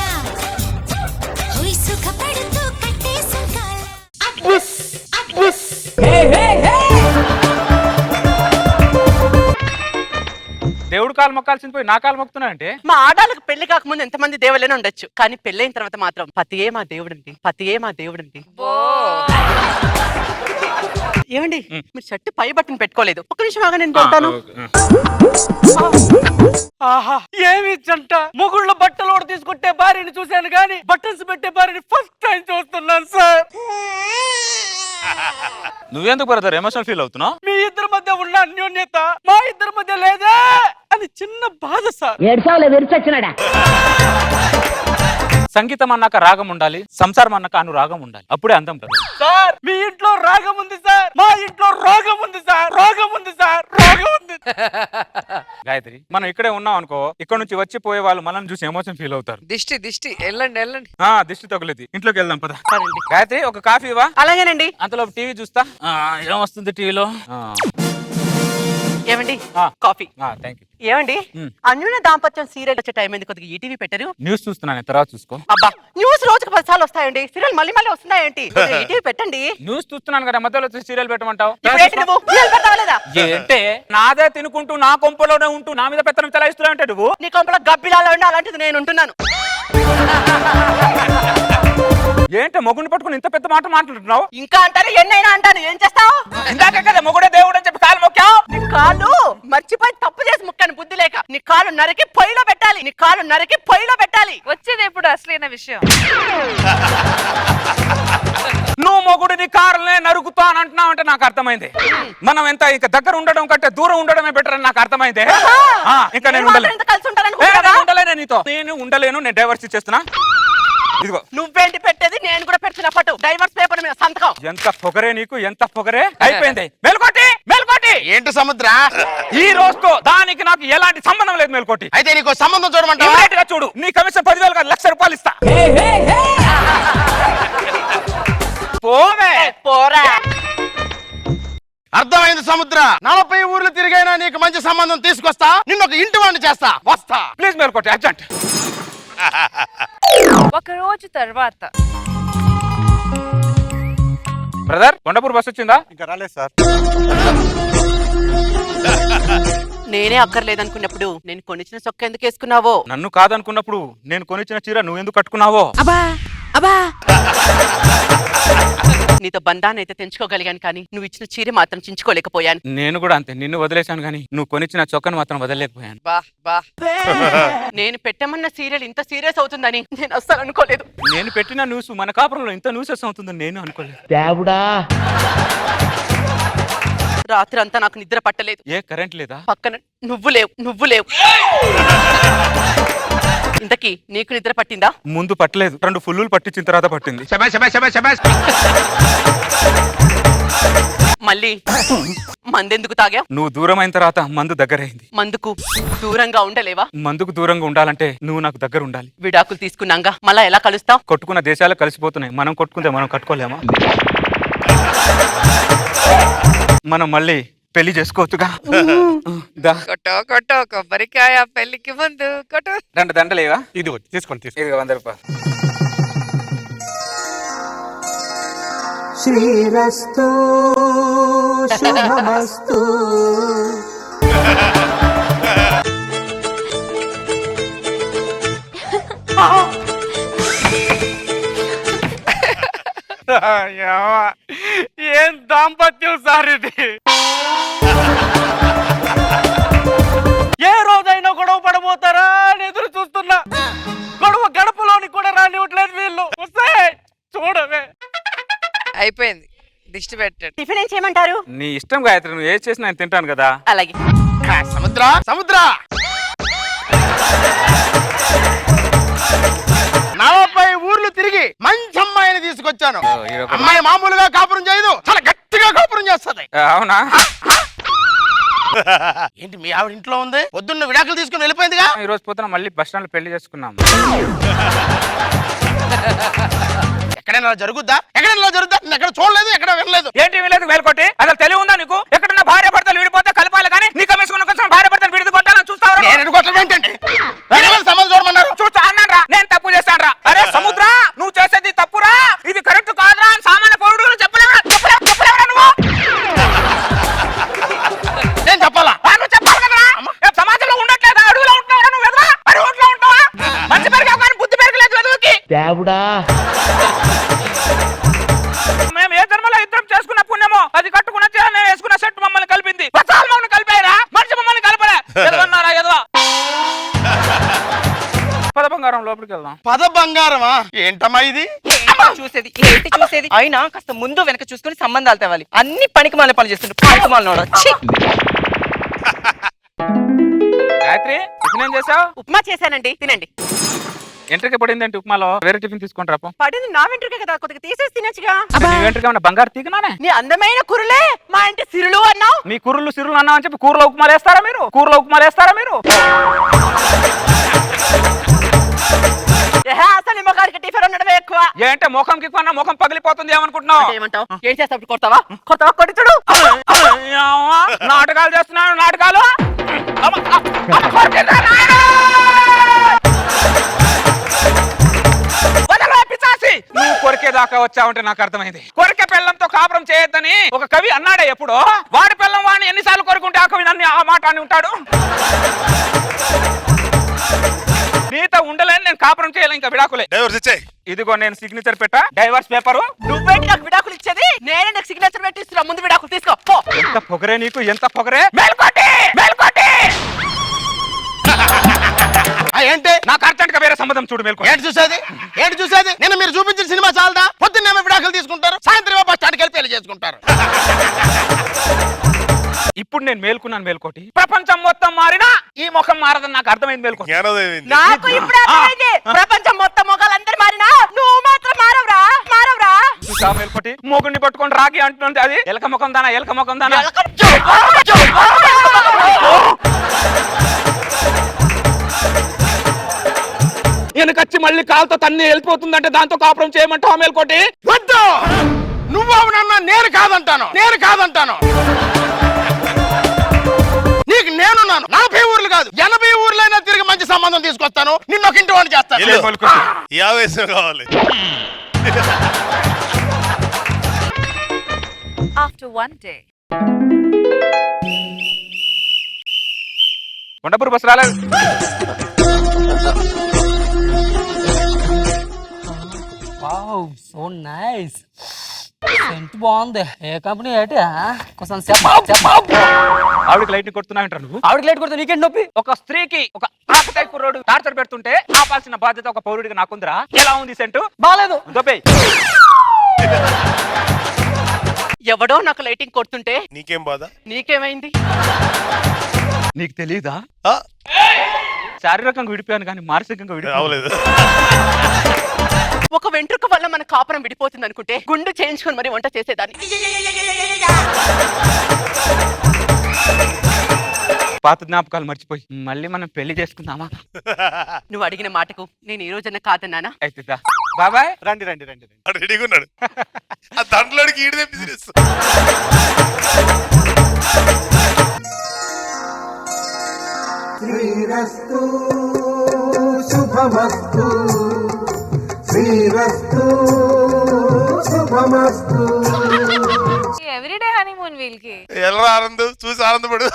హోయ్ సుఖపడుతూ కట్టే సంకాల. దేవుడు కాలు మొక్కాల్సింది పోయి నా కాలు మొక్కుతున్నా అంటే. మా ఆడాలకు పెళ్లి కాకముందు ఎంతమంది దేవుళ్ళైనా ఉండొచ్చు, కానీ పెళ్ళైన తర్వాత మాత్రం పతియే మా దేవుడండి, పతియే మా దేవుడండి. ఏమండి మీరు షర్ట్ పై బట్టను పెట్టుకోలేదు, ఒక్క నిమిషం ఆగా నేను కొంటాను. ఆహా ఏమి జంట. మొగుళ్ళ బట్టలు కూడా తీసుకుంటే భార్యని చూశాను కానీ బట్టన్స్ పెట్టే భార్యని ఫస్ట్ టైం చూస్తున్నాను సార్. నువ్వెందుకు బ్రదర్ ఎమోషనల్ ఫీల్ అవుతున్నావు? మీ ఇద్దరి మధ్య ఉన్న అన్యోన్యత మా ఇద్దరి మధ్య లేదే అని చిన్న బాధ సార్. సంగీతం అన్నాక రాగం ఉండాలి, సంసారం అన్నాక అనురాగం ఉండాలి, అప్పుడే అందం బ్రదర్. సార్ మీ ఇంట్లో రాగం ఉంది సార్, మా ఇంట్లో రోగం ఉంది సార్, రోగం ఉంది సార్, రోగం ఉంది. గాయత్రి మనం ఇక్కడే ఉన్నాం అనుకో, ఇక్కడ నుంచి వచ్చి పోయే వాళ్ళు మనల్ని చూసి ఎమోషన్ ఫీల్ అవుతారు. దిష్టి దిష్టి వెళ్ళండి వెళ్ళండి. దిష్టి తగులేదు. ఇంట్లోకి వెళ్దాం పద. గాయత్రి ఒక కాఫీ ఇవ్వా. అలాగేనండి. అంతలో టీవీ చూస్తా. ఏమొస్తుంది టీవీలో? ఏమండి కాఫీ. Thank you. ఏమండి అన్యోన్య దాంపత్యం సీరియల్ వచ్చే టైం అయింది, కొద్దిగా ఈటీవీ పెట్టరు. న్యూస్ చూస్తున్నాను, తర్వాత చూసుకో. అబ్బా న్యూస్ రోజుకు 10 సార్లు వస్తాయండి, సీరియల్ మళ్ళీ మళ్ళీ వస్తున్నాయేంటి? ఈటీవీ పెట్టండి. న్యూస్ చూస్తున్నాను కదా, మధ్యలో సీరియల్ పెట్టమంటావు? ఇప్పుడేంటి నువ్వు సీరియల్ పెట్టావా లేదా? ఏంటే నాదే తినుకుంటూ నా కొంపలోనే ఉంటూ నా మీద పెత్తనం చెలాయిస్తున్నావు అంటే నువ్వు? నీ కొంపలో గబ్బిలాలో ఉండి అలాంటిది నేను ఉంటున్నాను. ఏంటి మొగుడిని పట్టుకుని ఇంత పెద్ద మాట మాట్లాడుతున్నావు? ఇంకా అంటారు ఎన్నైనా అంటాను, ఏం చేస్తావు? ఇందాక కదా మొగుడే దేవుడు అని చెప్పి కాలు మొక్కావు. నీ కాళ్ళు మర్చిపోయి తప్పు చేసి ముక్కాను, బుద్ధి లేక. నీ కాళ్ళు నరికి పొయ్యిలో పెట్టాలి, నీ కాళ్ళు నరికి పొయ్యిలో పెట్టాలి. వచ్చేది ఎప్పుడు అసలైన విషయం. నువ్వు మొగుడిని కారులనే నరుకుతాను అంటున్నావు అంటే నాకు అర్థమైంది. మనం ఎంత ఇంకా దగ్గర ఉండడం కంటే దూరం ఉండడమే బెటర్ అని నాకు అర్థమైంది. ఇంకా నేను కలిసి ఉంటాను ఉండలేను నీతో, నేను ఉండలేను, నేను డైవర్స్ ఇచ్చేస్తున్నా. ఇదిగో నువ్వేంటి పెట్టేది, నేను కూడా పెట్టిన ఫోటో డైవర్స్ పేపర్ మీద సంతకం. ఎంత పొగరే నీకు, ఎంత పొగరే. అయిపోయింది. మేల్కోటి మేల్కోటి. ఏంటి సముద్ర, ఈ రోజుతో దానికి నాకు ఎలాంటి సంబంధం లేదు మేల్కోటి. అయితే నీకు సంబంధం చూడమంటావా? ఇమ్మీడియట్ గా చూడు. నీ కమిషన్ 10,000 కాదు, 1,00,000 రూపాయలు ఇస్తా. పోవే పోరా. అర్థమైంది సముద్ర, 40 ఊర్లు తిరిగైనా నీకు మంచి సంబంధం తీసుకొస్తా, నిన్ను ఒక ఇంటి వాడిని చేస్తా. వస్తా ప్లీజ్ మేల్కోటి, అర్జెంట్. ఒక రోజు తర్వాత బ్రదర్ కొండపూర్ బస్ వచ్చిందా? ఇంకా రాలేదు సార్. నేనే అక్కర్లేదనుకున్నప్పుడు నేను కొనిచ్చిన సొక్క ఎందుకు వేసుకున్నావో? నన్ను కాదనుకున్నప్పుడు నేను కొనిచ్చిన చీర నువ్వెందుకు కట్టుకున్నావో? నీతో బంధాన్ని అయితే తెంచుకోగలిగాను, కానీ నువ్వు ఇచ్చిన చీర మాత్రం చించుకోలేకపోయాను. నేను కూడా అంతే, నిన్ను వదిలేశాను కానీ నువ్వు కొనిచ్చిన చొక్కను మాత్రం వదలలేకపోయాను. బా బా నేను పెట్టమన్న సీరియల్ ఇంత సీరియస్ అవుతుందని నేను అస్సలు అనుకోలేదు. నేను పెట్టిన న్యూస్ మన కాపురంలో ఇంత న్యూసెస్ అవుతుందని నేను అనుకోలేదు. రాత్రి అంతా నాకు నిద్ర పట్టలేదు. ఏ కరెంట్ లేదా? పక్కన నువ్వు లేవు. ఇంతకీ నీకు నిద్ర పట్టిందా? ముందు పట్టలేదు, 2 ఫుల్లులు పట్టించిన తర్వాత పట్టింది. మళ్ళీ మందెందుకు తాగా? నువ్వు దూరం అయిన తర్వాత మందు దగ్గరైంది. మందుకు దూరంగా ఉండలేవా? మందుకు దూరంగా ఉండాలంటే నువ్వు నాకు దగ్గర ఉండాలి. విడాకులు తీసుకున్నాగా మళ్ళా ఎలా కలుస్తావు? కొట్టుకున్న దేశాలు కలిసిపోతున్నాయి, మనం కొట్టుకుంటే మనం కట్టుకోలేమా? మనం మళ్ళీ పెళ్లి చేసుకోవచ్చుగా. కొట్టో కొట్టో కొబ్బరికాయ పెళ్లికి ముందు కొట్టు. 2 దండలేవా? ఇది తీసుకోండి. ఇదిగో 100 రూపాయలు. శ్రీరస్తు శుభమస్తు. ఏం దాంపత్యం సార్ ఇది. పెట్టాడు. టిఫిన్ ఏం చేయమంటారు? నీ ఇష్టం గాయత్రి, నువ్వు ఏది చేసినా నేను తింటాను కదా. అలాగే. సముద్ర సముద్ర 40 ఊర్లు తిరిగి మంచి అమ్మాయిని తీసుకొచ్చాను. అమ్మాయి మామూలుగా కాపురం చేయదు, చాలా గట్టిగా కాపురం చేస్తది. అవునా? ఏంటి మీ ఆవిడ ఇంట్లో ఉంది? పొద్దున్న విడాకులు తీసుకుని వెళ్ళిపోయిందిగా. ఈ రోజు పొద్దున మళ్ళీ బస్ స్టాండ్ లో పెళ్లి చేసుకున్నాం. ఎక్కడైనా జరుగుద్దా? ఎక్కడైనా జరుగుద్దా? నేను ఎక్కడ చూడలేదు, ఎక్కడ వినలేదు. ఏంటి వీలేదు వేలుకోటి? అసలు తెలివి ఉందా నీకు? ఎక్కడన్నా భార్య భర్తలు విడిపోతే కలపాలి కానీ నీ కమిషన్ కోసం భార్య భర్తలు విడిది కొట్టాలని చూస్తావు? నేను ఎడుకోవట్లేదు ఏంటండి? సంబంధం చూడమన్నారు. చూస్తా అన్నారా? నేను తప్పు చేస్తానరా? అరే సముద్ర, నువ్వు చేసేది తప్పురా, ఇది కరెక్ట్ కాదురా అని సామాన్య పౌరుడు చెప్పలేవరా? నువ్వు నేను చెప్పాలా? నువ్వు చెప్పాలి కదరా? సమాజంలో ఉండట్లేదా? అడుగులో ఉంటున్నావు నువ్వు, ఎదురా మరి ఊట్లో ఉంటావా? మంచి పెరిగావు కానీ బుద్ధి పెరగలేదు వెదుగుకి. మేము ఏ జన్మలో ఇద్దరం చేసుకున్న పుణ్యమో అది కట్టుకున్న చీర నేను వేసుకున్న సెట్ మమ్మల్ని కలిపింది. మమ్మల్ని కలిపారా? మనిషి మమ్మల్ని కలపరా? ఎదవన్నారా? ఎదవా. పద బంగారం, లోపలికి వెళ్దాం. పద బంగారమా? ఏంటమ్మా ఇది? చూసేది ఏంటి చూసేది? అయినా కాస్త ముందు వెనక చూసుకుని సంబంధాలు తేవాలి. అన్ని పనికి మాల పనులు చేస్తుంటే పనికి మాల గాయత్రి, టిఫిన్ ఏం చేసావు? ఉప్మా చేశానండి, తినండి. ఎంట్రీకి పడింది ఏంటి ఉప్మాలో? వేరే టిఫిన్ తీసుకొని రాపో. పడింది నా వెంట్రుకే కదా, కొద్దిగా తీసేసి తినొచ్చుగా. నీ వెంట్రుక ఏమన్నా బంగారు తీగనానే? నీ అందమైన కురులే మా ఇంటి సిరులు అన్నావు. మీ కుర్రులు సిరులు అన్నా అని చెప్పి కూరలో ఉప్మాలు వేస్తారా మీరు? కూరలో ఉప్మాలు వేస్తారా మీరు? అసలు మొఖానికి టిఫిన్ ఉండడమే ఎక్కువ. ఏంటే ముఖంకి కొన్నా ముఖం పగిలిపోతుంది ఏమనుకుంటున్నావు? ఏమంటావు? ఏం చేస్తావు? కొడతావా? కొడతావా? కొట్టి చూడు. నాటకాలు చేస్తున్నాను, నాటకాలు. నువ్వు కొరికేదాకా వచ్చావంటే నాకు అర్థమైంది. కొరికే పిల్లంతో కాపురం చేయొద్దని ఒక కవి అన్నాడే ఎప్పుడో. వాడి పిల్లం వాడిని ఎన్నిసార్లు కొరుకుంటే ఆ కవి నన్ను ఆ మాట అని ఉంటాడు. నీతో ఉండలేని నేను కాపురం చేయాలి, ఇంకా విడాకులే. ఇదిగో నేను సిగ్నేచర్ పెట్టా, డైవర్స్ పేపరు. నువ్వేంటి నాకు విడాకులు ఇచ్చేది? నేనే నాకు సిగ్నేచర్ పెట్టి ఇస్తున్నా. ముందు విడాకులు తీసుకో. ఎంత పొగరే నీకు, ఎంత పొగరే. మేల్కోటి, మేల్కోటి. ఏంటి? నాకు అర్జెంట్గా వేరే సంబంధం చూడు. మేల్కో. ఏంటి చూసేది? ఏంటి చూసేది? నేను మీరు చూపించిన సినిమా చాలదా? పొద్దున్నేమో విడాకులు తీసుకుంటారు, సాయంత్రం బస్ స్టాండ్కి వెళ్ళి పెళ్లి చేసుకుంటారు. ఇప్పుడు నేను మేల్కున్నాను మేల్కోటి. ప్రపంచం మొత్తం మారినా ఈ ముఖం మారదని నాకు అర్థమైంది మేల్కోటి. నాకు ఇప్పుడు అర్థమైంది. ప్రపంచం మొత్తం మొగాలందరూ మారినా నువ్వు మాత్రం మారవరా? మారవరా? చూసా మేల్కోటి, మూగుడిని పట్టుకొని రాగి అంటున్నది అది ఎలక ముఖం దానా, ఎలక ముఖం దానా. వెనకచ్చి మళ్ళీ కాలుతో తన్ని వెళ్ళిపోతుందంటే దాంతో కాపురం చేయమంటావా మేల్కోటి? వద్దు, నువ్వు అవునన్నా నేను కాదంటాను, నేను కాదంటాను. నీకు నేనున్నాను. 40 ఊర్లు కాదు 80 ఊర్లైనా తిరిగి మంచి సంబంధం తీసుకొస్తాను. నిన్ను ఒక ఇంటి వాడిని చేస్తాను. కావాలి. After one day. Kondapur bus రాలేదు. Wow, so nice. సెంట్ బాగుంది. ఏ కంపెనీ ఏంటి? కొంచెం ఆవిడకి లైట్ కొడుతున్నావు నువ్వు. ఆవిడకి లేట్ కొడితే నీకేంటి నొప్పి? ఒక స్త్రీకి ఒక ఆపటై కుర్రోడు టార్చర్ పెడుతుంటే ఆపాల్సిన బాధ్యత ఒక పౌరుడికి నాకుందిరా. ఎలా ఉంది సెంటు? బాలేదు. దొబ్బేయ్. ఎవడో నాకు లైటింగ్ కొడుతుంటే నీకేం బాధ? నీకేమైంది? నీకు తెలియదా? శారీరకంగా విడిపోయాను కానీ మానసికంగా అవలేదు. ఒక వెంట్రుక వల్ల మన కాపురం విడిపోతుంది అనుకుంటే గుండు చేయించుకొని మరి వంట చేసేదాన్ని. పాత జ్ఞాపకాలు మర్చిపోయి మళ్ళీ మనం పెళ్లి చేసుకుందామా? నువ్వు అడిగిన మాటకు నేను ఈ రోజున కాదన్నానా? అయితే బాబాయ్. రండి రండి రండి రండి. అటు రెడీగా ఉన్నాడు. ఆ దండలోడికి ఈడిదే బిజినెస్. శ్రీరస్తు శుభమస్తు, శ్రీరస్తు శుభమస్తు. ఎవ్రీడే హనీమూన్ వీల్కి. ఎలా ఆనందం చూసి ఆనందపడు.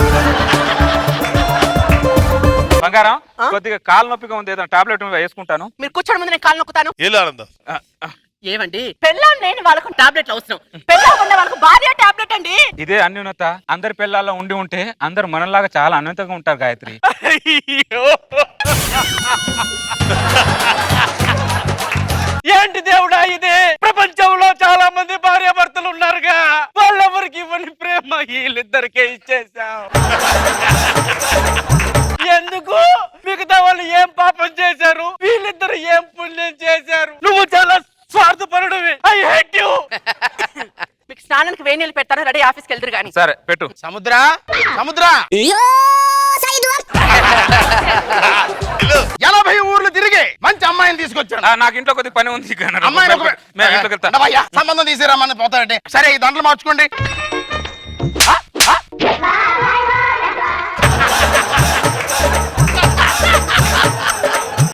బంగారం, కొద్దిగా కాలు నొప్పిగా ఉంది, ఏదైనా టాబ్లెట్ వేసుకుంటాను. మీరు కూర్చోడం ముందు నేను కాలు నొక్కుతాను. ఏలు ఆనందం. ఏమండి, పెళ్ళాం లేని వాళ్ళకు టాబ్లెట్లు అవసరం, పెళ్ళాం ఉన్న వాళ్ళకు భార్య టాబ్లెట్ అండి. ఇదే అన్యూనత. అందరి పిల్లల్లో ఉండి ఉంటే అందరు మనలాగా చాలా అన్యూనతంగా ఉంటారు గాయత్రి. ఏంటి దేవుడా ఇది? ప్రపంచంలో చాలా మంది భార్యాభర్తలు ఉన్నారుగా, వాళ్ళెవరికి ఇవ్వని ప్రేమ వీళ్ళిద్దరికే ఇచ్చేసావు. ఎందుకు? మిగతా వాళ్ళు ఏం పాపం చేశారు, వీళ్ళిద్దరు ఏం పుణ్యం చేశారు? నువ్వు చాలా స్వార్థపరుడివి. I hate you. మీకు స్నానానికి వేడి నీళ్ళు పెడతాను, రెడీ ఆఫీస్కి వెళ్తారు కానీ. సరే పెట్టు. సముద్ర సముద్ర 80 ఊర్లు తిరిగి మంచి అమ్మాయిని తీసుకొచ్చాను. నాకు ఇంట్లో కొద్దిగా పని ఉంది ఇక. అమ్మాయిని మేము ఇంట్లోకి వెళ్తాం. ఉండవయ్యా, సంబంధం తీసిరమ్మని పోతాడంటే. సరే ఈ దండలు మార్చుకోండి.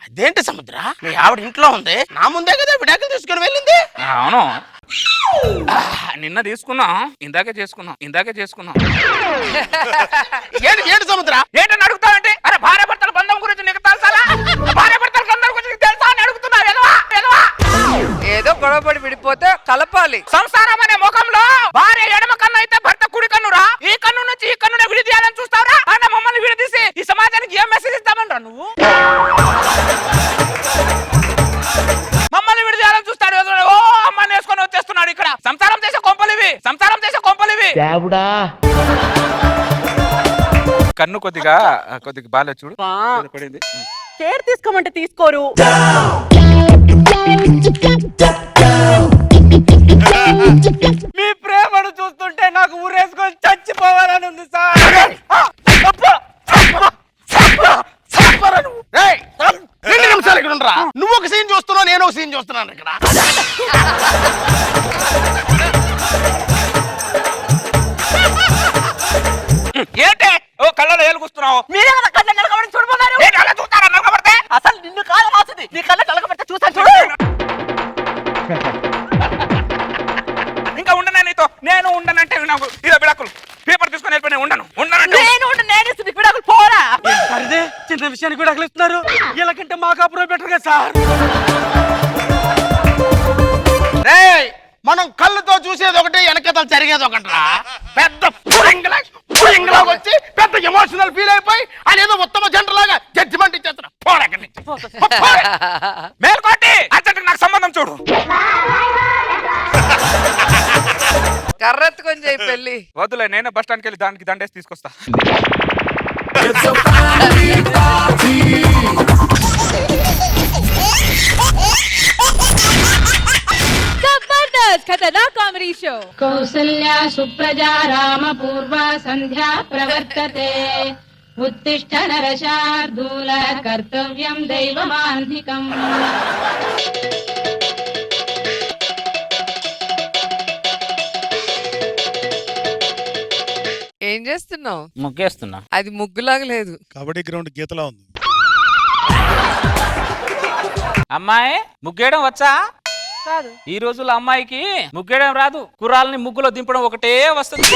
అదేంటి సముద్ర, మీ ఆవిడ ఇంట్లో ఉంది, నా ముందే కదా విడాకులు తీసుకుని వెళ్ళింది. అవును, నిన్న తీసుకున్నాం, ఇందాకే చేసుకున్నాం. ఏంటి ఏంటి సముద్ర? ఏంటని అడుగుతావంటే, అరే భార్య భర్తల బంధం గురించి నీకు తెలుసా? భార్య భర్తల బంధం గురించి నీకు తెలుసా అని అడుగుతున్నా. ఏదో గొడవపడి విడిపోతే కలపాలి. సంసారం అనే ముఖంలో భార్య ఎడమ కన్ను అయితే భర్త కుడి కన్నురా. ఈ కన్ను నుంచి ఈ కన్నునే విడిదీయాలని చూస్తావురా? అన్న మమ్మల్ని విడదీసి ఈ సమాజానికి ఏం మెసేజ్ ఇస్తామంటా నువ్వు? మమ్మల్ని విడదీయాలని చూస్తాడు. ఓ అమ్మని వేసుకొని వచ్చేస్తున్నాడు ఇక్కడ. సంసారం చేసే కొంపలివి. కన్ను కొద్దిగా బాగా చూడు. పడింది. కేర్ తీసుకోమంటే తీసుకోరు. మీ ప్రేమను చూస్తుంటే నాకు ఊరేసుకొని చచ్చిపోవాలని ఉంది సార్. రేయ్, 2 నిమిషాలు ఇక్కడ ఉండరా. నువ్వు ఒక సీన్ చూస్తున్నావు, నేను ఒక సీన్ చూస్తున్నాను ఇక్కడ. ఏంటే ఓ కళ్ళలో ఏలుగుస్తున్నావు? మీరే కదా కళ్ళ నలగబడి చూడబోతారు. చూస్తారా నలగబడితే? అసలు నిన్ను కాదు రాసింది, నీ కళ్ళ నలగబడితే చూస్తాను చూడు. ఇంకా ఉండనే నీతో. నేను ఉండనంటే నాకు ఇదో బిడాకులు పేపర్ తీసుకొని వెళ్ళిపోయి ఉండనంటే నేను ఇస్తుంది విడాకులు పోరా. అరే చిన్న విషయానికి విడాకులు ఇస్తున్నారు. వీళ్ళకంటే మా కాపురం బెటర్ కదా సార్. రేయ్, మనం కళ్ళతో చూసేది ఒకటి, వెనకతలు జరిగేది ఒకటిరా. పెద్ద పురింగలా వచ్చి పెద్ద ఎమోషనల్ ఫీల్ అయిపోయి ఆయన ఏదో ఉత్తమ జంట లాగా జడ్జిమెంట్ ఇచ్చేస్తున్నా. మేల్కోటి అర్జెంట్ నాకు సంబంధం చూడు. కర్రెత్తుకొని చేయి పెళ్లి. వద్దులే, నేనే బస్ స్టాండ్కి వెళ్ళి దానికి దండేసి తీసుకొస్తా. ఖతర్నాక్ కామెడీ షో. కౌసల్యా సుప్రజా రామ పూర్వ సంధ్యా ప్రవర్తతే. ఉత్తిష్ఠ నరశార్దూల కర్తవ్యం దైవమాన్ధికం. ఏం చేస్తున్నావు? ముగ్గేస్తున్నా. అది ముగ్గులాగా లేదు, కబడ్డీ గ్రౌండ్ గీతలా ఉంది. అమ్మాయి ముగ్గేయడం వచ్చా? కాదు. ఈ రోజుల్లో అమ్మాయికి ముగ్గేయడం రాదు, కుర్రాలని ముగ్గులో దింపడం ఒకటే వస్తుంది.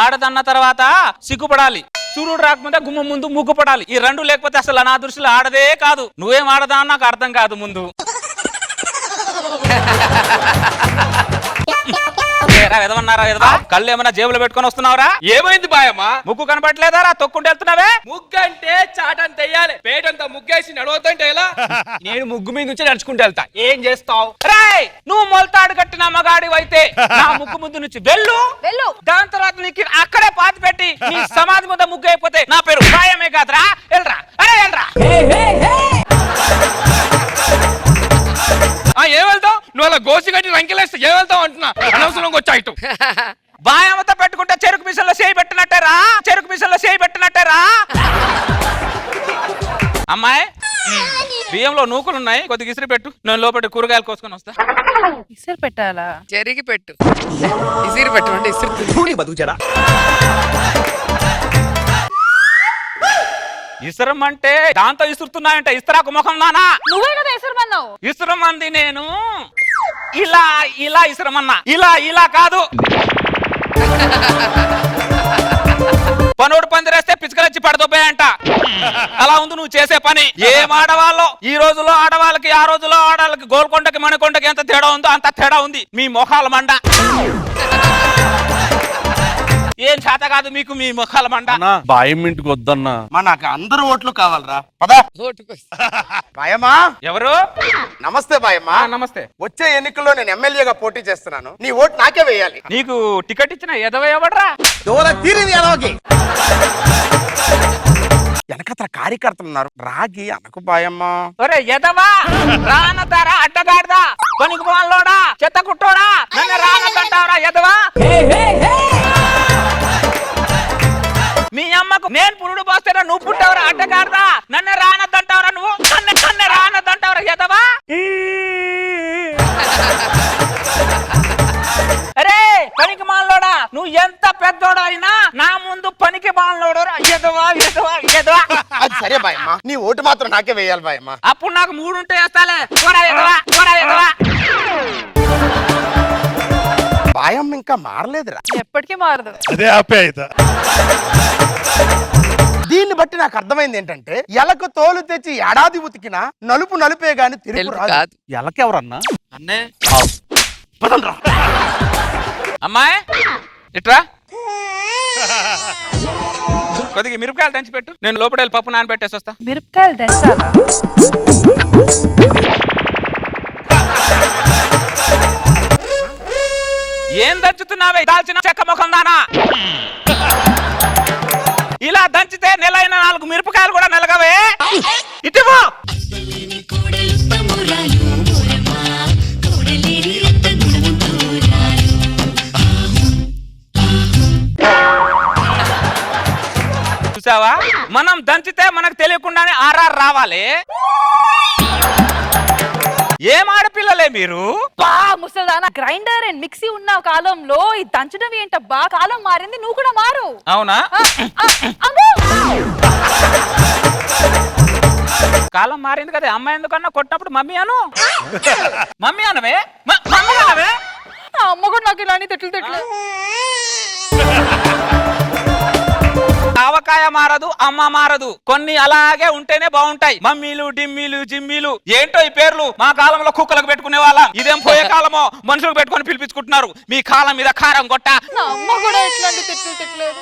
ఆడదన్న తర్వాత సిగ్గుపడాలి, సూర్యుడు రాకముందే గుమ్మ ముందు ముగ్గు పడాలి. ఈ రెండు లేకపోతే అసలు నా దృష్టిలో ఆడదే కాదు. నువ్వేం ఆడదా అని నాకు అర్థం కాదు ముందు. ఎదవన్నారా ఎదవా? కళ్ళు ఏమైనా జేబులో పెట్టుకొని వస్తున్నావురా? ఏమైంది బాయమ్మా? ముగ్గు కనపట్లేదారా? తొక్కుంటే వెళ్తున్నావే. ముగ్గు అంటే చాటంత వెయ్యాలి, పేటంతా ముగ్గేసి నడవతంటే ఎలా? నేను ముగ్గు మీద నుంచి నడుచుకుంటూ వెళ్తా. ఏం చేస్తావు? రేయ్, నువ్వు మొలతాడు కట్టిన మగాడివైతే నా ముగ్గు ముందు నుంచి వెళ్ళు. దాని తర్వాత నీకు అక్కడే పాతి పెట్టి నీ సమాధి ముందు ముగ్గు అయిపోతే నా పేరు రాయమే కాదురా. వెళ్ళరా, అరే వెళ్ళరా. ఏం వెళ్తావు? నువ్వు అలా గోసి కట్టి రంకెలేస్తే ఏం వెళ్తావు అంటున్నా. అనవసరంగా వచ్చా ఇటు. బాయమ్మతో పెట్టుకుంటే చెరుకు మిషన్లో చేయి పెట్టినట్టేరా. అమ్మాయి, బియ్యంలో నూకులున్నాయి, కొద్దిగా ఇసిరి పెట్టు. నేను లోపల కూరగాయలు కోసుకొని వస్తా. ఇసిరి పెట్టాలా? జరిగి పెట్టు. ఇసిరి పెట్టు అంటే ఇసురమంటే దాంతో ఇసురుతున్నాయంట. ఇస్తరాకు ముఖం నానా. నువ్వే కదా ఇసురమన్నావు. ఇసురమంది నేను ఇలా ఇసురమన్నా. ఇలా కాదు. పనోడు పందిరేస్తే పిచ్చుకలొచ్చి పడదొబ్బాయంట. అలా ఉంది నువ్వు చేసే పని. ఏం ఆడవాళ్ళు ఈ రోజులో ఆడవాళ్ళకి, ఆ రోజులో ఆడవాళ్ళకి గోల్కొండకి మణికొండకి ఎంత తేడా ఉందో అంత తేడా ఉంది మీ మొఖాల మండ. ఏం చేత కాదు మీకు మీ ముఖాల మంట. అన్నా బాయం ఇంటికి వద్దన్నా. నాకు అందరు ఓట్లు కావాలరా పదా. బాయమ్మా. ఎవరు? నమస్తే బాయమ్మా. నమస్తే. వచ్చే ఎన్నికల్లో నేను ఎమ్మెల్యేగా పోటీ చేస్తున్నాను, నీ ఓటు నాకే వేయాలి. నీకు టికెట్ ఇచ్చిన ఎదవ ఎవడ్రా? వెనకత్ర కార్యకర్తలు ఉన్నారు, రాగి అనకు బాయమ్మా. ఒరే ఎదవా, రానతారా అడ్డగాడిదా, పనికి వాళ్ళోడా, చెత్త కుట్టోడా, నన్ను రానదంటావరా ఎదవా? మీ అమ్మకు నేను పురుడు పోస్తేరా నువ్వు పుట్టావరా అడ్డగాడిదా, నన్ను రానదంటావరా నువ్వు? కన్న రానదంటావరా ఎదవా? అరే పనికి మాలోడా, నువ్వు ఎంత పెద్దోడా అయినా నా ముందు పనికి మాలోడు ఎదవా ఎదవా ఎదవా. అది సరే బాయమ్మా, నీ ఓటు మాత్రం నాకే వేయాలి బాయమ్మా. అప్పుడు నాకు 3 ఉంటే వేస్తాలే. పోరా ఎదవా, పోరా ఎదవా. బాయమ్మ ఇంకా మారలేదురా. ఎప్పటికీ మారదు. అదే ఆప్యాయత. దీన్ని బట్టి నాకు అర్థమైంది ఏంటంటే, ఎలకు తోలు తెచ్చి ఏడాది ఉతికినా నలుపు నలుపే గాని తిరుగు రాదు. ఎలకెవరన్నా? అన్నే అమ్మాయి ఇట్రా, కొద్దిగా మిరపకాయలు దంచి పెట్టు, నేను లోపల వెళ్ళి పప్పు నానబెట్టేసి వస్తా. మిరపకాయలు దంచాలా? ఏం దంచుతున్నావే దాల్చిన చెక్క ముఖం దానా? ఇలా దంచితే నెలైన 4 మిరపకాయలు కూడా నెలగవే. ఇటువో చూసావా, మనం దంచితే మనకు తెలియకుండానే ఆర్ఆర్ రావాలి. ఏం ఆడపిల్లలే మీరు? బా ముసల్దానా, గ్రైండర్ అండ్ మిక్సీ ఉన్న కాలంలో ఈ దంచడం ఏంటబ్బా? కాలం మారింది, నువ్వు కూడా మారు. అవునా? కాలం మారింది కదా, అమ్మాయి ఎందుకన్నా కొట్టినప్పుడు మమ్మీ అను. మమ్మీ అనవే, మమ్మీ అనవే. అమ్మ కూడా నాకు ఇలాంటి తిట్లు. ఆవకాయ మారదు, అమ్మ మారదు. కొన్ని అలాగే ఉంటేనే బాగుంటాయి. మమ్మీలు, డిమ్మీలు, జిమ్మీలు ఏంటో ఈ పేర్లు. మా కాలంలో కుక్కలకు పెట్టుకునే వాళ్ళం, ఇదేం పోయే కాలమో మనుషులకు పెట్టుకొని పిలిపించుకుంటున్నారు. మీ కాలం మీద కారం కొట్ట. నా అమ్మ కూడా ఇట్లాంటి తిట్లేదు.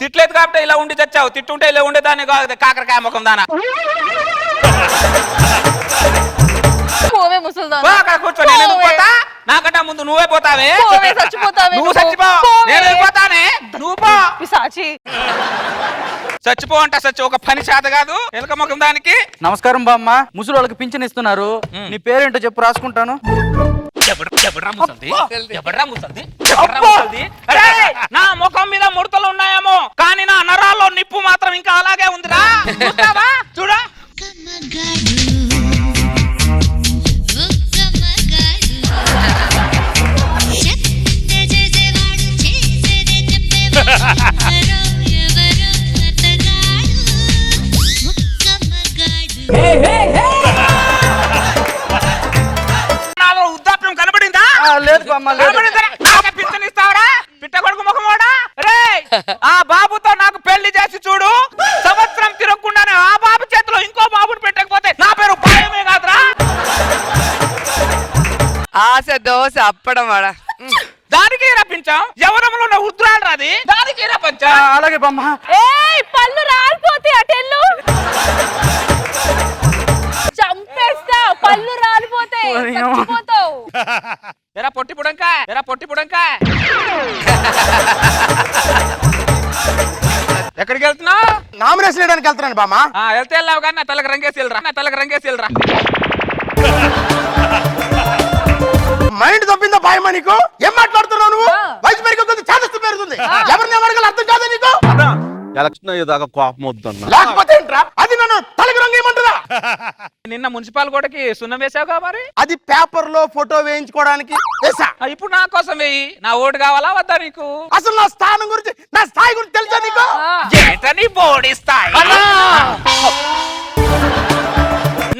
తిట్లేదు కాబట్టి ఇలా ఉండి చచ్చావు. తిట్టుంటే ఇలా ఉండేదాన్ని కాదు, కాకరకాయ ముఖం దానా. పోవే ముసల్దానా, అక్కడ కూర్చో, నేను ఎందుకు పోతా? నాకంటే ముందు నువ్వే పోతావే. చచ్చిపోతావే. నువ్వు చచ్చిపో, నేను వెళ్ళిపోతానే. నువ్వు పో పిశాచి. చచ్చిపో అంట సచ్చి, ఒక పని చేత కాదు ఎలక ముఖం దానికి. నమస్కారం బామ్మ, ముసలి వాళ్ళకి పింఛన్ ఇస్తున్నారు. నీ పేరేంటో చెప్పు, రాసుకుంటాను. నా ముఖం మీద ముడతలు ఉన్నాయేమో, కానీ నా నరాల్లో నిప్పు మాత్రం ఇంకా అలాగే ఉందిరా. చూడా వృద్ధాప్యం కనబడిందా? లేదు బామ్మ, పింఛన్ ఇస్తావరా పిట్ట కొడుకు ముఖమోడా? రే ఆ బాబుతో నాకు పెళ్లి చేసి చూడు, సంవత్సరం తిరగకుండానే ఆ బాబు చేతిలో ఇంకో బాబుని పెట్టకపోతే నా పేరు భయమే కాదురా. ఆశ దోశ అప్పడం వాడ. దానికి రప్పించాం. ఎవరంలో ఉన్న ఉద్రాలు రాది, దానికి రప్పించా. అలాగే బామ్మ. ఏయ్ పళ్ళు రాలిపోతాయి, అటెళ్ళు చంపేస్తా. పళ్ళు రాలిపోతాయి, చచ్చిపోతావు. ఎరా పొట్టి పుడంకాయ, ఎరా పొట్టి పుడంకాయ. ఎక్కడికి వెళ్తున్నావు? నామినేషన్ వేయడానికి వెళ్తున్నాను బామా. వెళ్తే వెళ్ళావు కానీ నా తలకు రంగేసి వెళ్ళరా, నా తలకు రంగేసి వెళ్ళరా. మైండ్ తప్పిందా బాయమ్మా నీకు? ఏం మాట్లాడుతున్నావు నువ్వు? వయసు పెరిగే కొద్ది చేదస్తు పెరుగుతుంది. ఎవరిని ఎవరికీ అర్థం కాదా నీకు? ఎలక్షన్ అయ్యేదాకా కోపం వద్దన్నా. లేకపోతే ఏంట్రా, అది నన్ను తలకి రంగేయమంటుందా? నిన్న మున్సిపల్ గోడకి సున్నం వేసావుగా మరి? అది పేపర్ లో ఫోటో వేయించుకోవడానికి వేసా. ఇప్పుడు నా కోసం వేయి. నా ఓటు కావాలా వద్దా నీకు? అసలు నా స్థానం గురించి, నా స్థాయి గురించి తెలుసా నీకు? ఏంటని బోడి స్థాయి?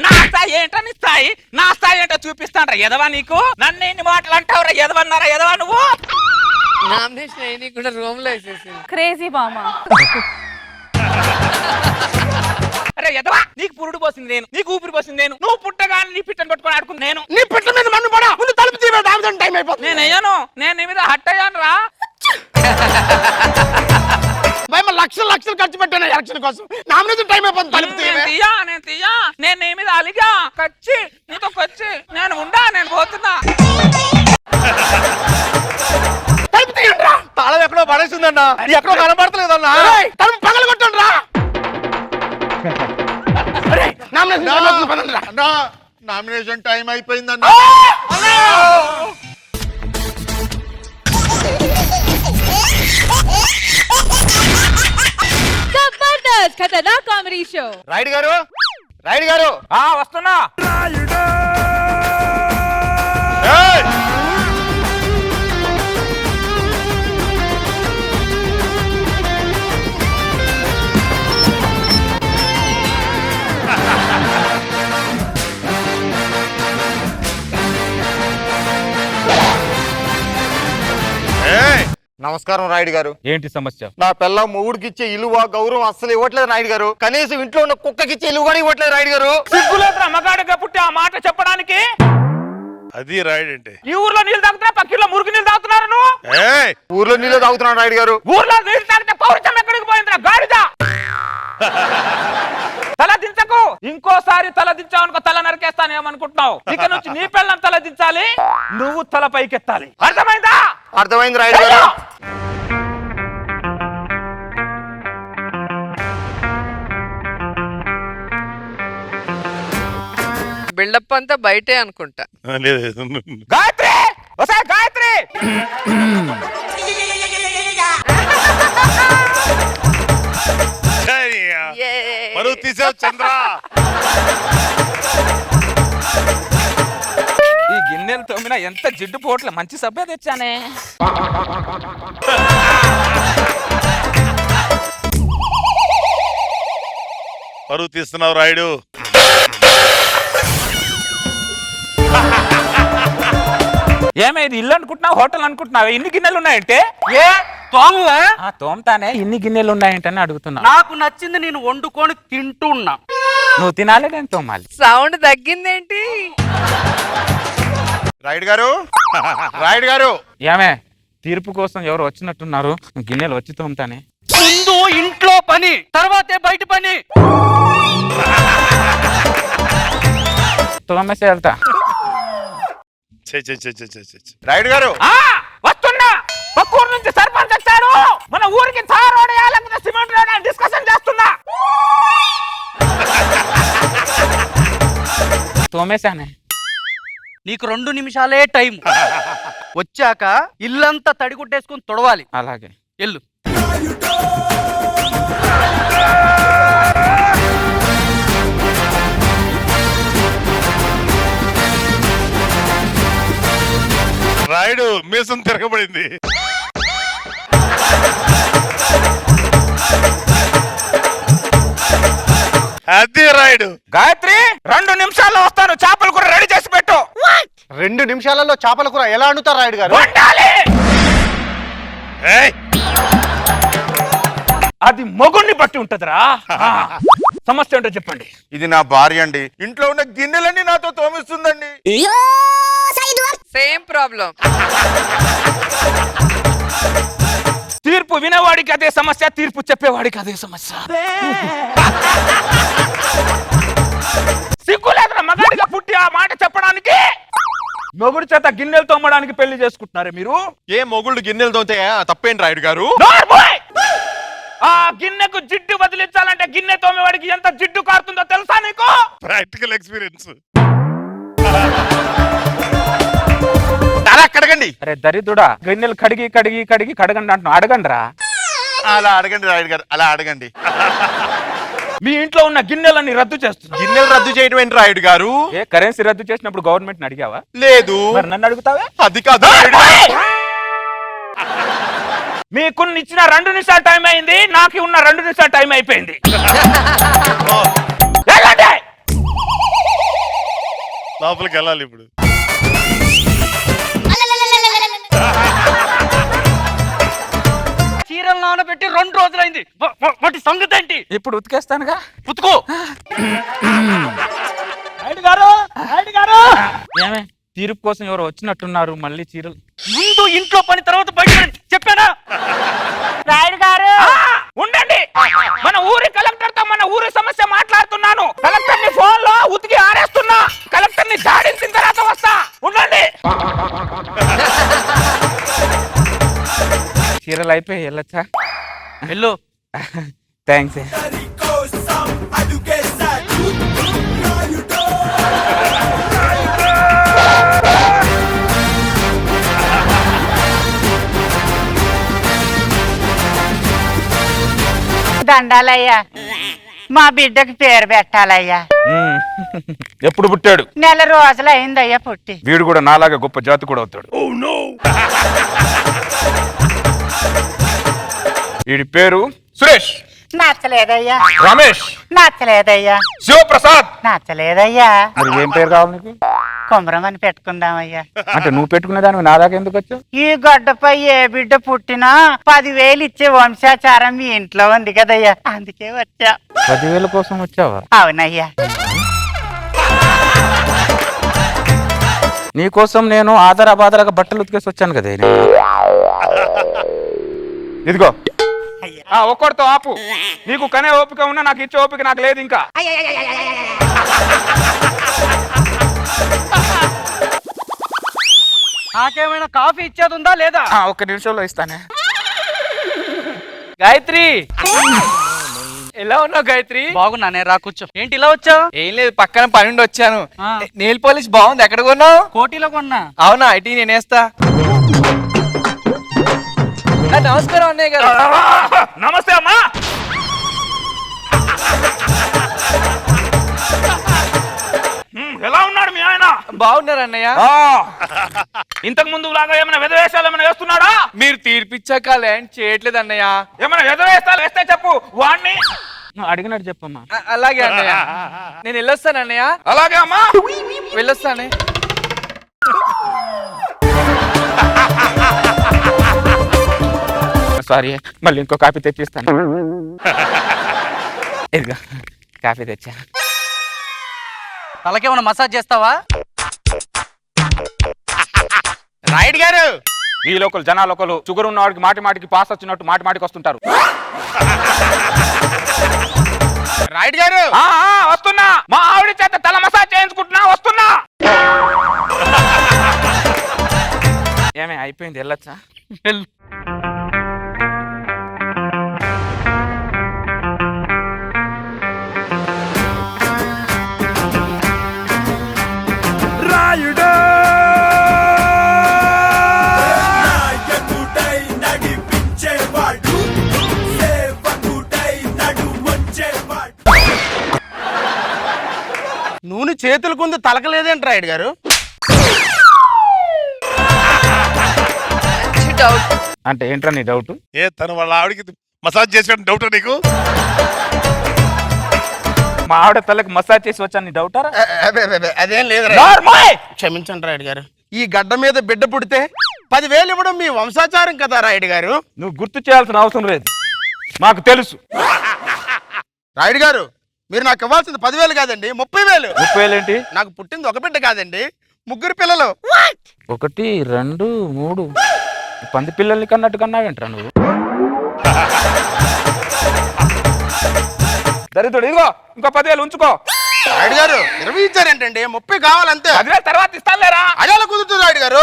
నా స్థాయి ఏంటని స్థాయి? నా స్థాయి ఏంటో చూపిస్తానరా ఎదవా నీకు? నన్ను ఎన్ని మాటలు అంటావురా ఎదవన్నారా ఎదవా నువ్వు? నామినేషన్ అయ్యి కూడా రూమ్ లో వేసేసింది. క్రేజీ బామా. అరే ఎదవా, నీకు పురుడు పోసింది నేను, నీకు ఊపిరి పోసింది నేను. నువ్వు పుట్టగానే నీ పిట్టను పట్టుకొని ఆడుకుంది నేను. నీ పిట్ట మీద మన్ను పడా, ముందు తలుపు తీయడం టైం అయిపోతుంది. నేను అయ్యాను, నేను నీ మీద హట్ అయ్యాను. కరెక్షన్ కోసం నామినేషన్ టైం అయిపోతుంది తలుపు తీయవే. నేను నీ మీద అలిగా కచ్చి నీతో కొచ్చి నేను ఉండా నేను పోతున్నా. తలుపు తీయండి రా. తాళం ఎక్కడో పడేసిందన్నా, ఎక్కడో కనబడతలేదన్నా. ఏయ్, తలుపు పగలగొట్టండి రా. అరే, నామినేషన్ టైం అయిపోతుంది, పదండి రా. నామినేషన్ టైం అయిపోయిందన్నా. Jabardasth Khatarnak comedy show. రైడ్ గారు, రైడ్ గారు, వస్తున్నా. నమస్కారం రాయుడు గారు. ఏంటి సమస్య? నా పిల్ల మొగుడికి ఇచ్చే ఇలువ గౌరవం అస్సలు ఇవ్వట్లేదు నాయుడు గారు. కనీసం ఇంట్లో ఉన్న కుక్కకి ఇచ్చే ఇలువ కూడా ఇవ్వట్లేదు రాయుడు గారు. సిగ్గులేదురా మగాడిగా పుట్టి ఆ మాట చెప్పడానికి? అది రాయుడు అంటే. ఈ ఊర్లో నీళ్ళు తాగుతున్నా, పక్కిలో మురికి నీళ్ళు తాగుతున్నారు నువ్వు. ఊర్లో నీళ్ళు తాగుతున్నాడు రాయుడు గారు. ఊర్లో నీళ్ళు తాగితే పౌరుషం ఎక్కడికి పోయిందిరా గాడిద? తల దించకు. ఇంకోసారి తల దించావనుకో తల నరికేస్తాను ఏమనుకుంటున్నావు? ఇక నుంచి నీ పిల్లం తల దించాలి, నువ్వు తల పైకెత్తాలి. అర్థమైందా? అర్థమైంది రాయుడు గారు. బిల్డప్ అంతా బయటే అనుకుంటా. లేదు గాయత్రి, ఒకసారి గాయత్రి. పరువు తీసావు చంద్ర. ఈ గిన్నెలు తోమినా ఎంత జిడ్డు పోట్ల మంచి సభ్య తెచ్చానే. పరువు తీస్తున్నావు రాయుడు. ఏమే ఇది ఇల్లు అనుకుంటున్నావు హోటల్ అనుకుంటున్నావు? ఇన్ని గిన్నెలు ఉన్నాయంటే ఏ తోమువా? తోమతానే ఇన్ని గిన్నెలు ఉన్నాయంటని అడుగుతున్నా. నాకు నచ్చింది నేను వండుకొని తింటున్నా. నువ్వు తినాలి, నేను తోమాలి. సౌండ్ తగ్గిందేంటి? రాయుడు గారు, రాయుడు గారు. ఏమే తీర్పు కోసం ఎవరు వచ్చినట్టున్నారు? గిన్నెలు వచ్చి తోముతానే. ముందు ఇంట్లో పని, తర్వాతే బయట పని. తోమేసి వెళ్తా. రాయుడు గారు, వస్తున్నా. పక్కూరు నుంచి సర్పంచ్ వచ్చారు. మన ఊరికి తార్ రోడ్ వేయాలంటే సిమెంట్ రోడ్ అని డిస్కషన్ చేస్తున్నా. తోమేశానే. నీకు 2 నిమిషాలే టైం. వచ్చాక ఇల్లంతా తడిగుడ్డేసుకొని తొడవాలి. అలాగే ఎల్లు. రాయుడు మీసం తిరగబడింది. అది రాయుడు. గాయత్రి 2 నిమిషాల్లో వస్తాను. చేపలు కూడా రెడీ చేసి పెట్టు. 2 నిమిషాలలో చేపల కూర ఎలా వండుతారు రాయుడు గారు? వండాలి. అది మొగుణ్ణి బట్టి ఉంటదిరా. సమస్య ఏంటో చెప్పండి. ఇది నా భార్య అండి. ఇంట్లో ఉన్న గిన్నెలన్నీ నాతో తోమిస్తుందండి. Same problem. తీర్పు వినేవాడికి అదే సమస్య, తీర్పు చెప్పేవాడికి అదే సమస్య. సిగ్గులేదురా మగాడిగా పుట్టి ఆ మాట చెప్పడానికి? మొగుడు చేత గిన్నెలు తోమడానికి పెళ్లి చేసుకుంటున్నారే మీరు? ఏ మొగుళ్ళు గిన్నెలు తోమితే తప్పేంటి రాయుడు గారు? ఆ గిన్నెకు జిడ్డు వదిలించాలంటే గిన్నె తోమేవాడికి ఎంత జిడ్డు కారుతుందో తెలుసా నీకు? Practical experience. అలా కడగండి. అరే దరిద్రుడా, గిన్నెలు కడిగి కడిగి కడిగి కడగండి అంటున్నా. అడగండి రా. అలా అడగండి రాయుడు గారు, అలా అడగండి. మీ ఇంట్లో ఉన్న గిన్నెలన్నీ రద్దు చేస్తున్నా. గిన్నెలు రద్దు చేయడం ఏంటి రాయుడు గారు? ఏ కరెన్సీ రద్దు చేసినప్పుడు గవర్నమెంట్ అడిగావా? లేదు. మరి నన్ను అడుగుతావే? అది కాదు రాయుడు గారు. మీకు ఇచ్చిన 2 నిమిషాలు టైం అయింది, నాకు ఉన్న 2 నిమిషాలు టైం అయిపోయింది. లోపలికి వెళ్ళాలి ఇప్పుడు. చీరలు నానబెట్టి 2 రోజులైంది. వాటి సంగతి ఏంటి? ఇప్పుడు ఉతికేస్తానుగా. ఉతుకో. ఏమే తీర్పు కోసం ఎవరు వచ్చినట్టున్నారు? మళ్ళీ చీరలు. ముందు ఇంట్లో పని, తర్వాత బయట పని చెప్పానా? రాయుడు గారు ఉండండి, మన ఊరి కలెక్టర్ తో మన ఊరి సమస్య మాట్లాడుతున్నాను. కలెక్టర్ ని ఫోన్ లో ఉతికి ఆరేస్తున్నా. కలెక్టర్ ని జాడించిన తర్వాత వస్తా. ఉండండి. చీరలు అయిపోయి వెళ్ళొచ్చా? వెళ్ళు. థ్యాంక్స్. దండాలయ్యా, మా బిడ్డకి పేరు పెట్టాలయ్యా. ఎప్పుడు పుట్టాడు? నెల రోజులు అయిందయ్యా పుట్టి. వీడు కూడా నాలాగా గొప్ప జాతి కూడా అవుతాడు. వీడి పేరు సురేష్. నచ్చలేదయ్యా. రమేష్. నచ్చలేదయ్యా. శివప్రసాద్. నచ్చలేదయ్యా. మరి ఏం పేరు కావాలి నీకు? కుమరం అని పెట్టుకుందామయ్యా. అంటే నువ్వు పెట్టుకునే దానికి నా దాకా ఎందుకు వచ్చావు? ఈ గడ్డపై ఏ బిడ్డ పుట్టినా 10,000 ఇచ్చే వంశాచారం మీ ఇంట్లో ఉంది కదయ్యా, అందుకే వచ్చా. 10,000 కోసం వచ్చావా? అవునయ్యా. నీకోసం నేను ఆధారాబాదరాగా బట్టలు ఉతికేసి వచ్చాను కదా. ఇదిగో ఒక్కడితో ఆపు. నీకు కనే ఓపిక ఉన్నా నాకు ఇచ్చే ఓపిక నాకు లేదు ఇంకా. నాకేమైనా కాఫీ ఇచ్చేది ఉందా లేదా? ఒక్క నిమిషంలో ఇస్తానే. గాయత్రి, ఎలా ఉన్నావు గాయత్రి? బాగున్నానే, రా కూర్చో. ఏంటి ఇలా వచ్చావు? ఏం లేదు, పక్కన పని ఉండి వచ్చాను. నెయిల్ పాలిష్ బాగుంది. ఎక్కడ కొన్నావు? కోటిలో కొన్నా. అవునా, ఇటీ నేనేస్తా. నమస్కారం అన్నయ్య గారు. నమస్తే అమ్మా. ఎలా ఉన్నాడు మీ ఆయన? బాగున్నారు అన్నయ్య. ఇంతకు ముందు లాగా ఏమైనా వెదవేషాలు ఏమైనా వేస్తున్నాడా? మీరు తీర్పిచ్చాక ల్యాండ్ చేయట్లేదు అన్నయ్య. ఏమైనా వెదవేస్తాలు వేస్తే చెప్పు, వాడిని అడిగినట్టు చెప్పమ్మా. అలాగే అన్నయ్య, నేను వెళ్ళొస్తాను అన్నయ్య. అలాగే అమ్మా, వెళ్ళొస్తానే. సారీ, మళ్ళీ ఇంకో కాఫీ తెచ్చిస్తాను. ఇదిగో కాఫీ తెచ్చా. తలకేమైనా మసాజ్ చేస్తావా? రాయుడు గారు, ఈ లోకల్ జనాలోకలు షుగర్ ఉన్న వాడికి మాటి మాటికి పాస్ వచ్చినట్టు మాటి మాటికి వస్తుంటారు. రాయుడు గారు, వస్తున్నా. మా ఆవిడ చేత తల మసాజ్ చేయించుకుంటున్నా, వస్తున్నా. ఏమే అయిపోయింది, వెళ్ళొచ్చా? రాయుడు నడిపించేవాడు, సేవకుడై నడుమొచ్చేవాడు. నూనె చేతుల కుందు తలకలేదేంటి రాయుడు గారు? అంటే ఏంట్రా నీ డౌట్? ఏ తను వాళ్ళ ఆవిడకి మసాజ్ చేసిన డౌట్ నీకు? మా ఆవిడ తలకి మసాజ్ చేసి వచ్చాను, నీ డౌటారా? అదేం లేదు. క్షమించండి రాయుడు గారు, ఈ గడ్డ మీద బిడ్డ పుడితే 10,000 ఇవ్వడం మీ వంశాచారం కదా రాయుడు గారు. నువ్వు గుర్తు చేయాల్సిన అవసరం లేదు, మాకు తెలుసు. రాయుడు గారు, మీరు నాకు ఇవ్వాల్సింది 10,000 కాదండి, 30,000. 30,000 ఏంటి? నాకు పుట్టింది ఒక బిడ్డ కాదండి, 3 పిల్లలు. 1 2 3 పంది పిల్లల్ని కన్నట్టు కన్నావేంట్రా నువ్వు? దరిద్రుడు, ఇదిగో ఇంకో 10,000 ఉంచుకో. రాయుడు గారు, 20 ఇచ్చారేంటండి, 30 కావాలంతే. 10,000 తర్వాత ఇస్తానులేరా. అదేలా కుదురుతుంది రాయుడు గారు?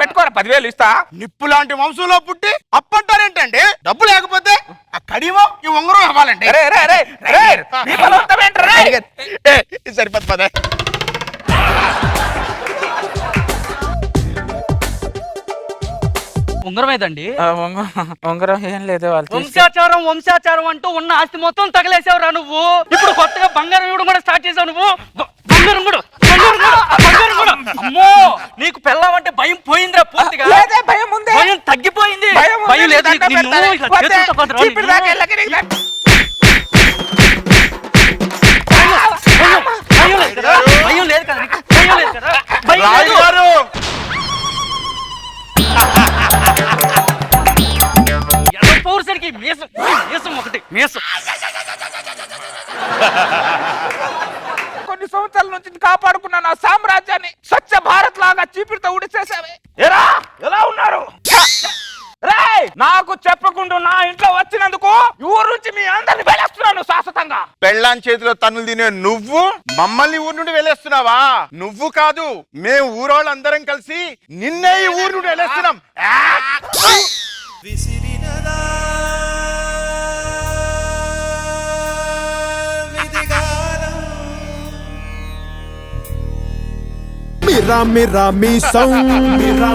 పెట్టుకోరా, 10,000 ఇస్తా. నిప్పు లాంటి వంశంలో పుట్టి అప్పంటారేంటండి? డబ్బు లేకపోతే ఆ కడియమో ఈ ఉంగరం ఇవ్వాలండి. సరిపోతుంది పదే. ఉంగరం ఏదండి? ఉంగరం ఏం లేదు. వంశాచారం వంశాచారం అంటూ ఉన్న ఆస్తి మొత్తం తగలేసావురా నువ్వు. ఇప్పుడు కొత్తగా బంగారం ఇవ్వడం కూడా స్టార్ట్ చేసావు నువ్వు. బంగారం కూడా. అమ్మో, నీకు పెళ్ళామంటే భయం పోయిందిరా పూర్తిగా. భయం ఉంది, భయం తగ్గిపోయింది. భయం లేదు నీకు. భయం లేదు కదా నీకు? భయం లేదు కదా? భయం లేదు. పౌరుషానికి మీసం ఒకటి మీసం. కొన్ని సంవత్సరాల నుంచి కాపాడుకున్న నా సామ్రాజ్యాన్ని స్వచ్ఛ భారత్ లాగా చీపిరితో ఉడిసేసావే. ఎలా ఉన్నారు? రేయ్, నాకు చెప్పకుండా నా ఇంట్లో వచ్చినందుకు ఊరు నుంచి మీ అందరిని వెళ్ళేస్తున్నాను శాశ్వతంగా. పెళ్ళాం చేతిలో తన్నులు తినే నువ్వు మమ్మల్ని ఊరు నుండి వెళ్ళేస్తున్నావా? నువ్వు కాదు, మేము ఊరోళ్ళందరం కలిసి నిన్నే ఈ ఊరు నుండి వెళ్ళేస్తున్నాం. విసిరినదా విధిగాలం. మిరా మిరా మీ సౌండ్ మిరా